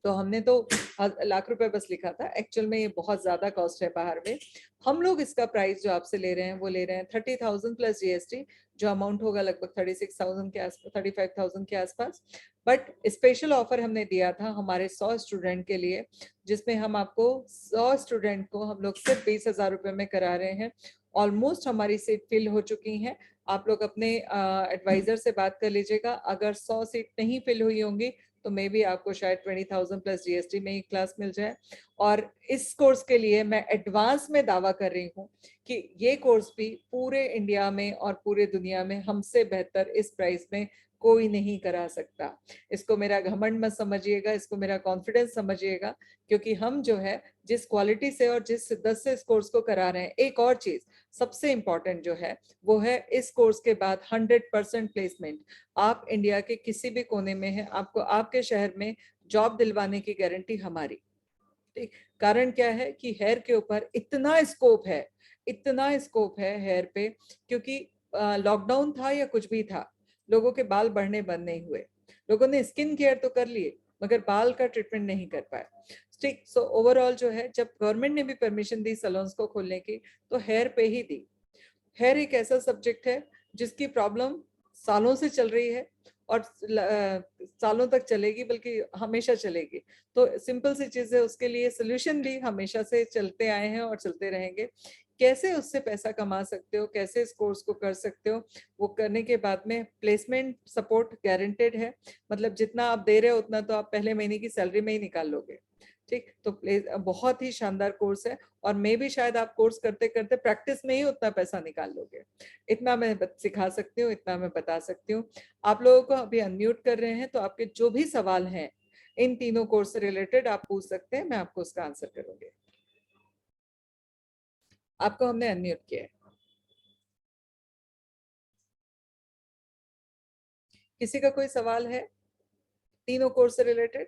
तो हमने तो लाख रुपए बस लिखा था, एक्चुअल में ये बहुत ज्यादा कॉस्ट है बाहर में। हम लोग इसका प्राइस जो आपसे ले रहे हैं वो ले रहे हैं 30,000 प्लस GST, जो अमाउंट होगा लगभग 36,000 के आसपास, 35,000 के आसपास। बट स्पेशल ऑफर हमने दिया था हमारे 100 स्टूडेंट के लिए, जिसमें हम आपको 100 स्टूडेंट को हम लोग सिर्फ 20,000 रुपए में करा रहे हैं। ऑलमोस्ट हमारी सीट फिल हो चुकी हैं। आप लोग अपने एडवाइजर से बात कर लीजिएगा, अगर 100 सीट नहीं फिल हुई होंगी तो मे बी आपको शायद 20,000 प्लस GST में ही क्लास मिल जाए। और इस कोर्स के लिए मैं एडवांस में दावा कर रही हूँ कि ये कोर्स भी पूरे इंडिया में और पूरे दुनिया में हमसे बेहतर इस प्राइस में कोई नहीं करा सकता। इसको मेरा घमंड मत समझिएगा, इसको मेरा कॉन्फिडेंस समझिएगा, क्योंकि हम जो है जिस क्वालिटी से और जिस शिद्दत से इस कोर्स को करा रहे हैं। एक और चीज सबसे इंपॉर्टेंट जो है वो है इस कोर्स के बाद 100% प्लेसमेंट। आप इंडिया के किसी भी कोने में है, आपको आपके शहर में जॉब दिलवाने की गारंटी हमारी। ठीक, कारण क्या है कि हेयर के ऊपर इतना स्कोप है, इतना स्कोप है हेयर पे, क्योंकि लॉकडाउन था या कुछ भी था, लोगों के बाल बढ़ने बंद नहीं हुए, लोगों ने स्किन केयर तो कर लिए मगर बाल का ट्रीटमेंट नहीं कर पाए। ठीक, सो ओवरऑल जो है जब गवर्नमेंट ने भी परमिशन दी सैलून्स को खोलने की, तो हेयर पे ही दी। हेयर एक ऐसा सब्जेक्ट है जिसकी प्रॉब्लम सालों से चल रही है, और सालों तक चलेगी, बल्कि हमेशा चलेगी। तो सिंपल सी चीज है, उसके लिए सोल्यूशन भी हमेशा से चलते आए हैं और चलते रहेंगे। कैसे उससे पैसा कमा सकते हो, कैसे इस कोर्स को कर सकते हो। वो करने के बाद में प्लेसमेंट सपोर्ट गारंटेड है, मतलब जितना आप दे रहे हो उतना तो आप पहले महीने की सैलरी में ही निकाल लोगे। ठीक, तो बहुत ही शानदार कोर्स है, और मे भी शायद आप कोर्स करते करते प्रैक्टिस में ही उतना पैसा निकाल लोगे। इतना मैं सिखा सकती हूँ, इतना मैं बता सकती हूँ। आप लोगों को अभी अनम्यूट कर रहे हैं, तो आपके जो भी सवाल हैं इन तीनों कोर्स से रिलेटेड आप पूछ सकते हैं, मैं आपको उसका आंसर करूंगी। आपको हमने अनम्यूट किया है। किसी का कोई सवाल है तीनों कोर्स से रिलेटेड?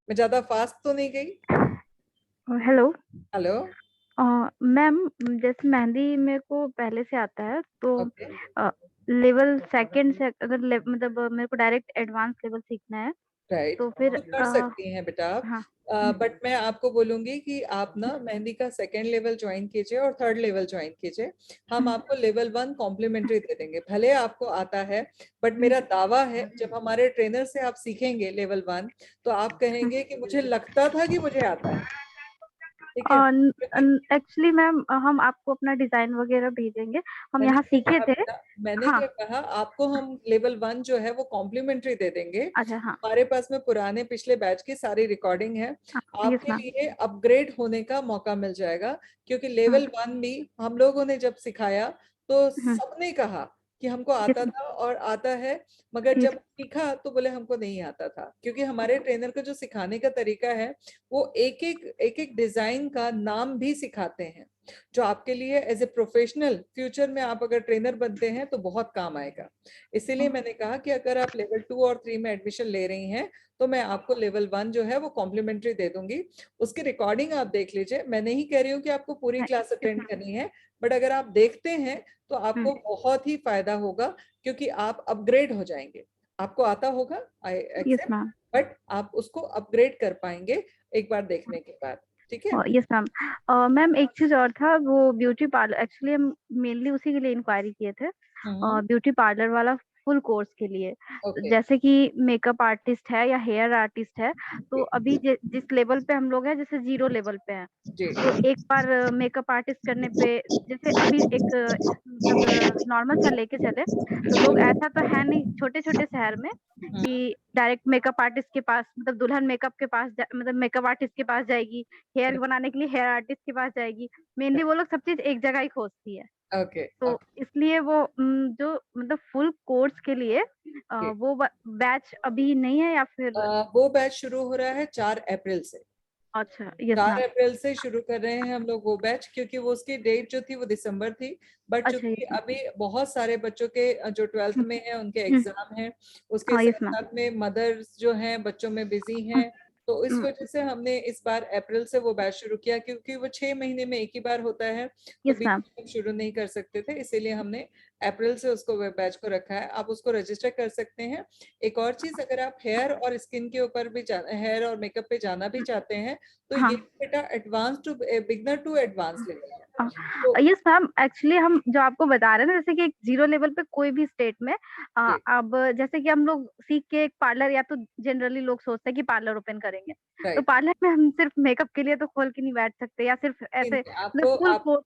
मैं ज्यादा फास्ट तो नहीं गई? हेलो। हेलो। मैम, जैसे मेहंदी मेरे को पहले से आता है, तो ओके, लेवल सेकंड से अगर मतलब मेरे को डायरेक्ट एडवांस लेवल सीखना है, राइट, तो फिर तो कर सकती हैं बेटा आप। हाँ। बट मैं आपको बोलूंगी कि आप ना मेहंदी का सेकेंड लेवल ज्वाइन कीजिए और थर्ड लेवल ज्वाइन कीजिए। हम आपको लेवल 1 कॉम्प्लीमेंट्री दे देंगे, भले आपको आता है, बट मेरा दावा है जब हमारे ट्रेनर से आप सीखेंगे लेवल 1, तो आप कहेंगे कि मुझे लगता था कि मुझे आता है। ठीक है, क्योंकि एक्चुअली मैम, हम आपको अपना डिजाइन वगैरह भेजेंगे, हम मैंने यहाँ क्या सीखे कहा थे। बेटा, मैंने हाँ। क्या कहा आपको, हम लेवल 1 जो है वो कॉम्प्लीमेंट्री दे देंगे। अच्छा। हाँ। हमारे पास में पुराने पिछले बैच की सारी रिकॉर्डिंग है, हाँ। यस आपके मैम। लिए अपग्रेड होने का मौका मिल जाएगा। क्योंकि हाँ। लेवल 1 भी हम लोगों ने जब सिखाया तो हम्म। सबने कहा कि हमको यस। आता था और आता है, मगर यस। जब सीखा तो बोले हमको नहीं आता था। क्योंकि हमारे ट्रेनर का जो सिखाने का तरीका है, वो एक एक डिजाइन का नाम भी सिखाते हैं, जो आपके लिए एज ए प्रोफेशनल फ्यूचर में आप अगर ट्रेनर बनते हैं तो बहुत काम आएगा। इसीलिए मैंने कहा कि अगर आप लेवल 2 और 3 में एडमिशन ले रही हैं, तो मैं आपको लेवल 1 जो है वो कॉम्प्लीमेंट्री दे दूंगी। उसकी रिकॉर्डिंग आप देख लीजिए, मैं नहीं कह रही हूँ कि आपको पूरी क्लास यस अटेंड मैम। करनी है, बट अगर आप देखते हैं तो आपको बहुत ही फायदा होगा, क्योंकि आप अपग्रेड हो जाएंगे। आपको आता होगा, आई यस एक्सेप्ट, मैम। बट आप उसको अपग्रेड कर पाएंगे एक बार देखने के बाद। ठीक है। Yes ma'am. मैम, एक चीज और था, वो ब्यूटी पार्लर, एक्चुअली हम मेनली उसी के लिए इंक्वायरी किए थे, हम्म। ब्यूटी पार्लर वाला फुल कोर्स के लिए। ओके। जैसे कि मेकअप आर्टिस्ट है या हेयर आर्टिस्ट है, तो अभी जिस लेवल पे हम लोग हैं, जैसे जीरो लेवल पे हैं, जी। तो एक बार मेकअप आर्टिस्ट करने पे, जैसे अभी एक मतलब नॉर्मल सा लेके चले, तो लोग ऐसा तो है नहीं छोटे छोटे शहर में कि डायरेक्ट मेकअप आर्टिस्ट के पास, मतलब दुल्हन मेकअप के पास मतलब मेकअप आर्टिस्ट के पास जाएगी, हेयर बनाने के लिए हेयर आर्टिस्ट के पास जाएगी। मेनली वो लोग सब चीज एक जगह ही खोजती है। ओके, तो ओके। इसलिए वो जो मतलब फुल कोर्स के लिए वो बैच अभी नहीं है या फिर? वो बैच शुरू हो रहा है 4 अप्रैल से। अच्छा। यस चार मैम। अप्रैल से शुरू कर रहे हैं हम लोग वो बैच, क्योंकि वो उसकी डेट जो थी वो दिसंबर थी, बट अच्छा। चूंकि यस मैम। अभी बहुत सारे बच्चों के जो 12th में है उनके हम्म। एग्जाम हैं, उसके हाँ। यस साथ मैम। साथ में मदर्स जो हैं बच्चों में बिजी हैं, तो इस वजह से हमने इस बार अप्रैल से वो बैच शुरू किया, क्योंकि वो 6 महीने में एक ही बार होता है, तो यस बीच मैम। में हम शुरू नहीं कर सकते थे, इसीलिए हमने अप्रैल से उसको बैच को रखा है। आप उसको रजिस्टर कर सकते हैं। एक और चीज, अगर आप हेयर और स्किन के ऊपर भी हेयर और मेकअप पे जाना भी चाहते हैं, तो ये हाँ। बेटा advance to beginner to advance level है। तो यस मैम, एक्चुअली हम जो आपको बता रहे हैं ना, जैसे कि एक जीरो लेवल पे कोई भी स्टेट में, जी, अब जैसे कि हम लोग सीख के एक पार्लर, या तो जनरली लोग सोचते हैं कि पार्लर ओपन करेंगे, तो राइट। पार्लर में हम सिर्फ मेकअप के लिए तो खोल के नहीं बैठ सकते, या सिर्फ ऐसे मतलब आपको फुल आप कोर्स।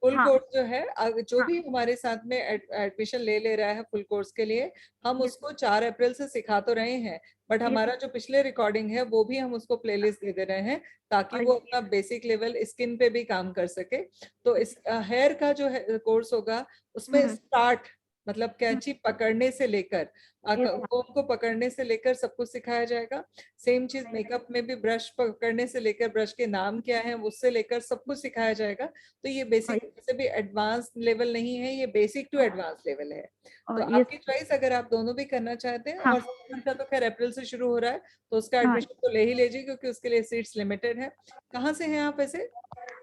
फुल हाँ। कोर्स जो है, जो हाँ। भी हमारे साथ में एडमिशन ले रहा है फुल कोर्स के लिए, हम यस। उसको 4 अप्रैल से सिखा तो रहे हैं, बट यस। हमारा जो पिछले रिकॉर्डिंग है वो भी हम उसको प्लेलिस्ट दे दे रहे हैं, ताकि वो अपना बेसिक लेवल स्किन पे भी काम कर सके। तो इस हेयर का जो है कोर्स होगा, उसमें स्टार्ट मतलब कैंची पकड़ने से लेकर यस कोम को पकड़ने से लेकर सब कुछ सिखाया जाएगा। सेम चीज मेकअप में भी, ब्रश पकड़ने से लेकर ब्रश के नाम क्या है उससे लेकर सब कुछ सिखाया जाएगा। तो ये बेसिक मैम। से भी एडवांस लेवल नहीं है, ये बेसिक टू एडवांस लेवल है। तो यस। आपकी चॉइस, अगर आप दोनों भी करना चाहते हैं, हाँ। और सेकंड का तो खैर अप्रैल से शुरू हो रहा है, तो उसका हाँ। एडमिशन तो ले ही लीजिए, क्योंकि उसके लिए सीट्स लिमिटेड है। कहाँ से हैं आप वैसे?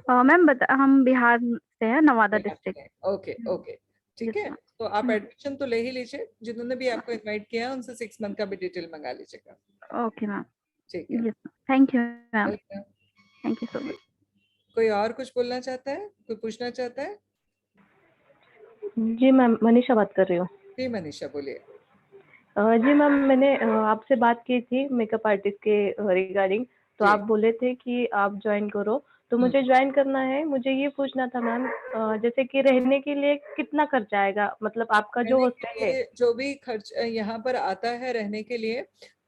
मैम, हम बिहार से हैं, नवादा डिस्ट्रिक्ट। Okay, okay. ठीक यस है, तो आप मैम। एडमिशन तो ले ही लीजिए, जिन्होंने भी आपको इनवाइट किया है उनसे 6 मंथ का भी डिटेल मंगा लीजिएगा। Okay ma'am. ठीक है। Yes. Thank you ma'am. Welcome. Thank you so much. कोई और कुछ बोलना चाहता है, कोई पूछना चाहता है? जी मैम, मनीषा बात कर रही हूँ। जी मनीषा, बोलिए। जी मैम, मैंने आपसे बात की थी मेकअप आर्टिस्ट के रिगार्डिंग, तो जी। आप बोले थे कि आप ज्वाइन करो, तो मुझे ज्वाइन करना है। मुझे ये पूछना था मैम, जैसे कि रहने के लिए कितना खर्चा आएगा, मतलब आपका जो रहने के हॉस्टल है। लिए जो भी खर्च यहाँ पर आता है रहने के लिए,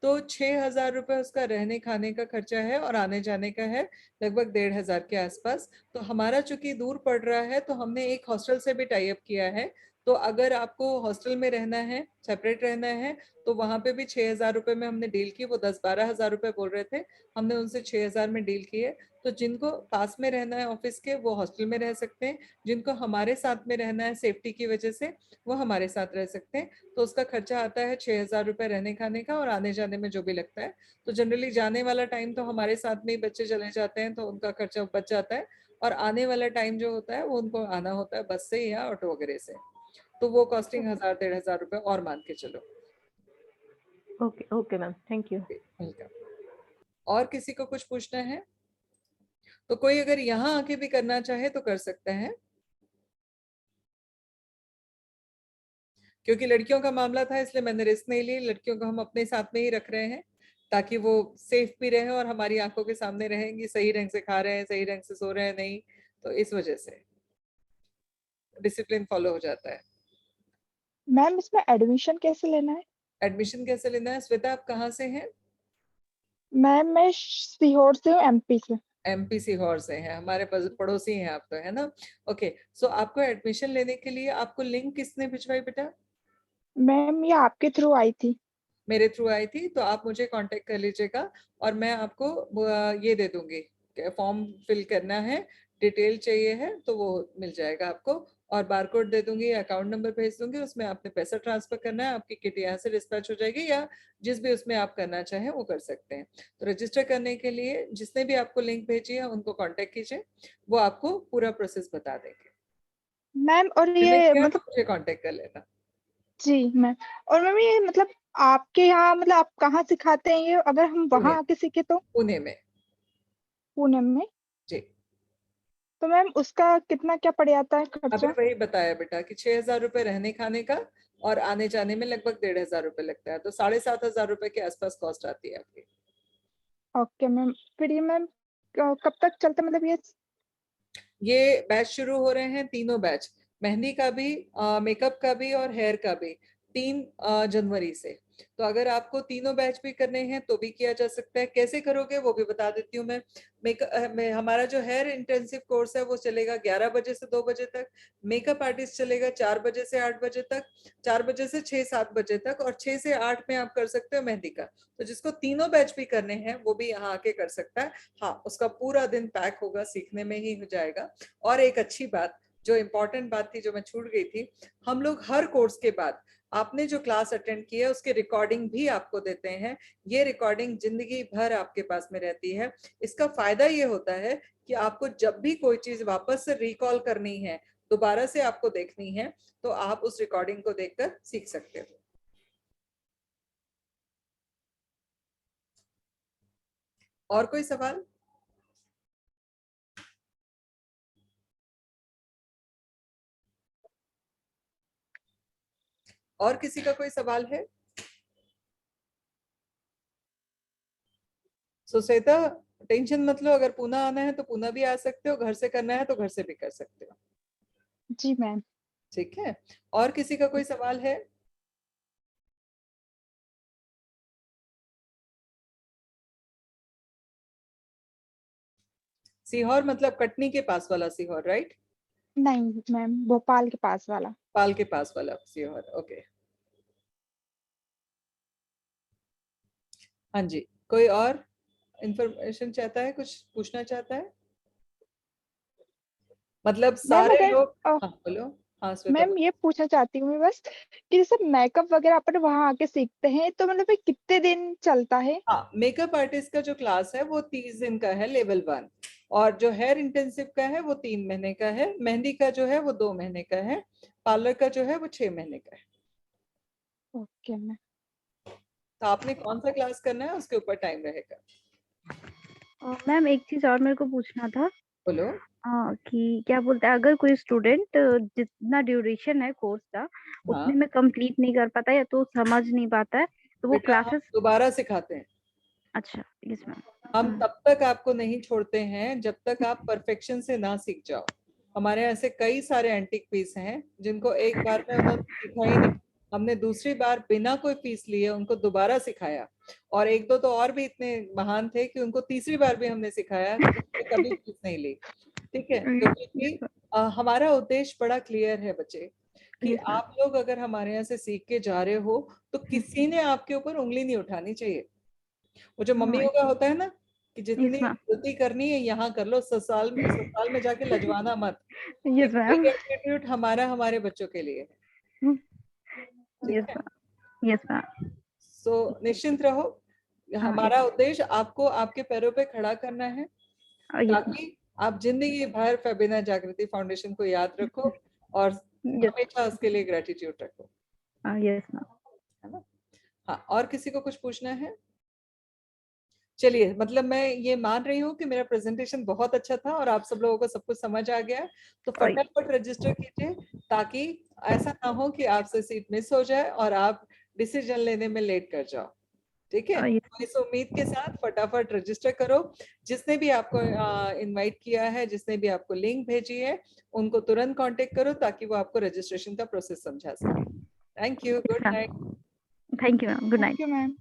तो 6,000 रुपये उसका रहने खाने का खर्चा है और आने जाने का है लगभग 1,500 के आसपास। तो हमारा चूंकि दूर पड़ रहा है तो हमने एक हॉस्टल से भी टाई अप किया है। तो अगर आपको हॉस्टल में रहना है, सेपरेट रहना है, तो वहां पे भी 6,000 रुपये में हमने डील की। वो 10-12 हज़ार रुपये बोल रहे थे, हमने उनसे 6,000 में डील किए। तो जिनको पास में रहना है ऑफिस के, वो हॉस्टल में रह सकते हैं। जिनको हमारे साथ में रहना है सेफ्टी की वजह से, वो हमारे साथ रह सकते हैं। तो उसका खर्चा आता है 6,000 रुपये रहने खाने का और आने जाने में जो भी लगता है। तो जनरली जाने वाला टाइम तो हमारे साथ में ही बच्चे चले जाते हैं, तो उनका खर्चा बच जाता है। और आने वाला टाइम जो होता है वो उनको आना होता है बस से या ऑटो वगैरह से। तो वो कॉस्टिंग 1,000-1,500 रुपये और मान के चलो। Okay okay ma'am, thank you. Welcome. और किसी को कुछ पूछना है तो कोई अगर यहाँ आके भी करना चाहे तो कर सकते हैं, क्योंकि लड़कियों का मामला था इसलिए मैंने रिस्क नहीं ली। लड़कियों को हम अपने साथ में ही रख रहे हैं ताकि वो सेफ भी रहे और हमारी आंखों के सामने रहेंगी, सही ढंग से खा रहे हैं, सही ढंग से सो रहे हैं नहीं, तो इस वजह से डिसिप्लिन फॉलो हो जाता है। मैम इसमें एडमिशन कैसे लेना है? एडमिशन कैसे लेना है? श्वेता आप कहाँ से हैं? मैम मैं सीहोर से हूँ, एमपी से। एमपी सीहोर से हैं, हमारे पड़ोसी हैं आप तो, है ना। ओके, सो आपको एडमिशन लेने के लिए आपको लिंक किसने भिजवाई बेटा? मैम ये आपके थ्रू आई थी। मेरे थ्रू आई थी, तो आप मुझे कांटेक्ट कर लीजिएगा और मैं आपको ये दे दूंगी, फॉर्म फिल करना है, डिटेल चाहिए है तो वो मिल जाएगा आपको। और बारकोड दे दूंगी, अकाउंट नंबर भेज दूंगी, उसमें आपने पैसा ट्रांसफर करना है, आपकी किट यहाँ से डिस्पैच हो जाएगी, या जिस भी उसमें आप करना चाहें वो कर सकते हैं। तो रजिस्टर करने के लिए जिसने भी आपको लिंक भेजी है उनको कॉन्टेक्ट कीजिए, वो आपको पूरा प्रोसेस बता देंगे। मैम और मैंने ये किया तो मतलब मुझे कॉन्टेक्ट कर लेना। जी मैम, और मैम ये मतलब आपके यहाँ मतलब आप कहाँ सिखाते हैं ये, अगर हम पुणे, वहाँ आके सीखे तो? पुणे में। पुणे में। जी, तो मैम उसका कितना क्या पड़ जाता है अभी खर्चा? वही बताया बेटा कि 6,000 रुपये रहने खाने का और आने जाने में लगभग 1,500 रुपये लगता है, तो 7,500 रुपये के आसपास कॉस्ट आती है आपकी। ओके मैम, फिर ये मैम कब तक चलता है मतलब ये बैच शुरू हो रहे हैं, तीनों बैच, मेहंदी का भी, मेकअप का भी और हेयर का भी, 3 जनवरी से। तो अगर आपको तीनों बैच भी करने हैं तो भी किया जा सकता है। कैसे करोगे वो भी बता देती हूँ मैं। हमारा जो हेयर इंटेंसिव कोर्स है वो चलेगा 11 बजे से 2 बजे तक। मेकअप आर्टिस्ट चलेगा 4 बजे से 8 बजे तक, 4 बजे से 6-7 बजे तक, और 6 से 8 में आप कर सकते हो मेहंदी का। तो जिसको तीनों बैच भी करने हैं वो भी यहाँ आके कर सकता है। हाँ, उसका पूरा दिन पैक होगा, सीखने में ही हो जाएगा। और एक अच्छी बात, जो इम्पोर्टेंट बात थी जो मैं छूट गई थी, हम लोग हर कोर्स के बाद आपने जो क्लास अटेंड की है उसके रिकॉर्डिंग भी आपको देते हैं। ये रिकॉर्डिंग जिंदगी भर आपके पास में रहती है। इसका फायदा ये होता है कि आपको जब भी कोई चीज वापस से रिकॉल करनी है, दोबारा से आपको देखनी है, तो आप उस रिकॉर्डिंग को देखकर सीख सकते हो। और कोई सवाल? और किसी का कोई सवाल है? सुश्वेता, टेंशन मत लो, अगर पूना आना है तो पूना भी आ सकते हो, घर से करना है तो घर से भी कर सकते हो। जी मैम। ठीक है, और किसी का कोई सवाल है? सीहोर मतलब कटनी के पास वाला सीहोर, राइट? नहीं मैम, भोपाल के पास वाला। पाल के पास वाला सीहोर, ओके। हाँ जी, कोई और इंफॉर्मेशन चाहता है, कुछ पूछना चाहता है? मतलब मैम सारे अगर लोग। हाँ बोलो। हाँ श्वेता मैम बोलो। ये पूछना चाहती हूँ मैं बस कि जैसे मेकअप वगैरह अपन वहां आके सीखते हैं तो मतलब ये कितने दिन चलता है? हाँ, मेकअप आर्टिस्ट का जो क्लास है वो 30 दिन का है, लेवल 1। और जो हेयर इंटेंसिव का है वो 3 महीने का है। मेहंदी का जो है वो 2 महीने का है। पार्लर का जो है वो 6 महीने का है। Okay ma'am. तो आपने कौन सा क्लास करना है उसके ऊपर टाइम रहेगा। मैम एक चीज और मेरे को पूछना था, बोलो। कि क्या बोलते हैं, अगर कोई स्टूडेंट जितना ड्यूरेशन है कोर्स का हाँ उतने में कंप्लीट नहीं कर पाता या तो समझ नहीं पाता है, तो वो बेटा, हम क्लासेस। दोबारा सिखाते हैं। अच्छा, यस मैम। हम तब तक आपको नहीं छोड़ते हैं जब तक आप परफेक्शन से ना सीख जाओ। हमारे यहाँ ऐसे कई सारे एंटीक पीस हैं जिनको एक बार में उन्होंने सीखा ही नहीं, हमने दूसरी बार बिना कोई फीस लिए उनको दोबारा सिखाया, और एक दो तो और भी इतने महान थे कि उनको तीसरी बार भी हमने सिखाया, उसने कभी फीस नहीं ली। ठीक है, तो क्योंकि हमारा उद्देश्य बड़ा क्लियर है बच्चे कि Yes, ma'am. आप लोग अगर हमारे यहाँ से सीख के जा रहे हो तो किसी ने आपके ऊपर उंगली नहीं उठानी चाहिए। वो जो मम्मियों का होता है ना कि जितनी ma'am. गलती करनी है यहाँ कर लो, ससुराल में जाके लजवाना मत। Yes, ma'am. एटीट्यूड हमारा हमारे बच्चों के लिए है। ठीक Yes, है, ma'am. Yes, ma'am. सो निश्चिंत रहो, हमारा उद्देश्य आपको आपके पैरों पे खड़ा करना है Yes, ma'am. ताकि आप जिंदगी भर फेबिना जागृति फाउंडेशन को याद रखो और Yes. हमेशा उसके लिए ग्रेटिट्यूड रखो, Yes, ma'am. है ना। हाँ, और किसी को कुछ पूछना है? चलिए, मतलब मैं ये मान रही हूँ कि मेरा प्रेजेंटेशन बहुत अच्छा था और आप सब लोगों को सब कुछ समझ आ गया, तो फटाफट रजिस्टर कीजिए ताकि ऐसा ना हो कि आपसे सीट मिस हो जाए और आप डिसीजन लेने में लेट कर जाओ। ठीक है, Yes. तो इस उम्मीद के साथ फटाफट रजिस्टर करो। जिसने भी आपको इनवाइट किया है, जिसने भी आपको लिंक भेजी है, उनको तुरंत कांटेक्ट करो ताकि वो आपको रजिस्ट्रेशन का प्रोसेस समझा सके। Thank you, good night. Thank you, ma'am. Good night. Thank you ma'am.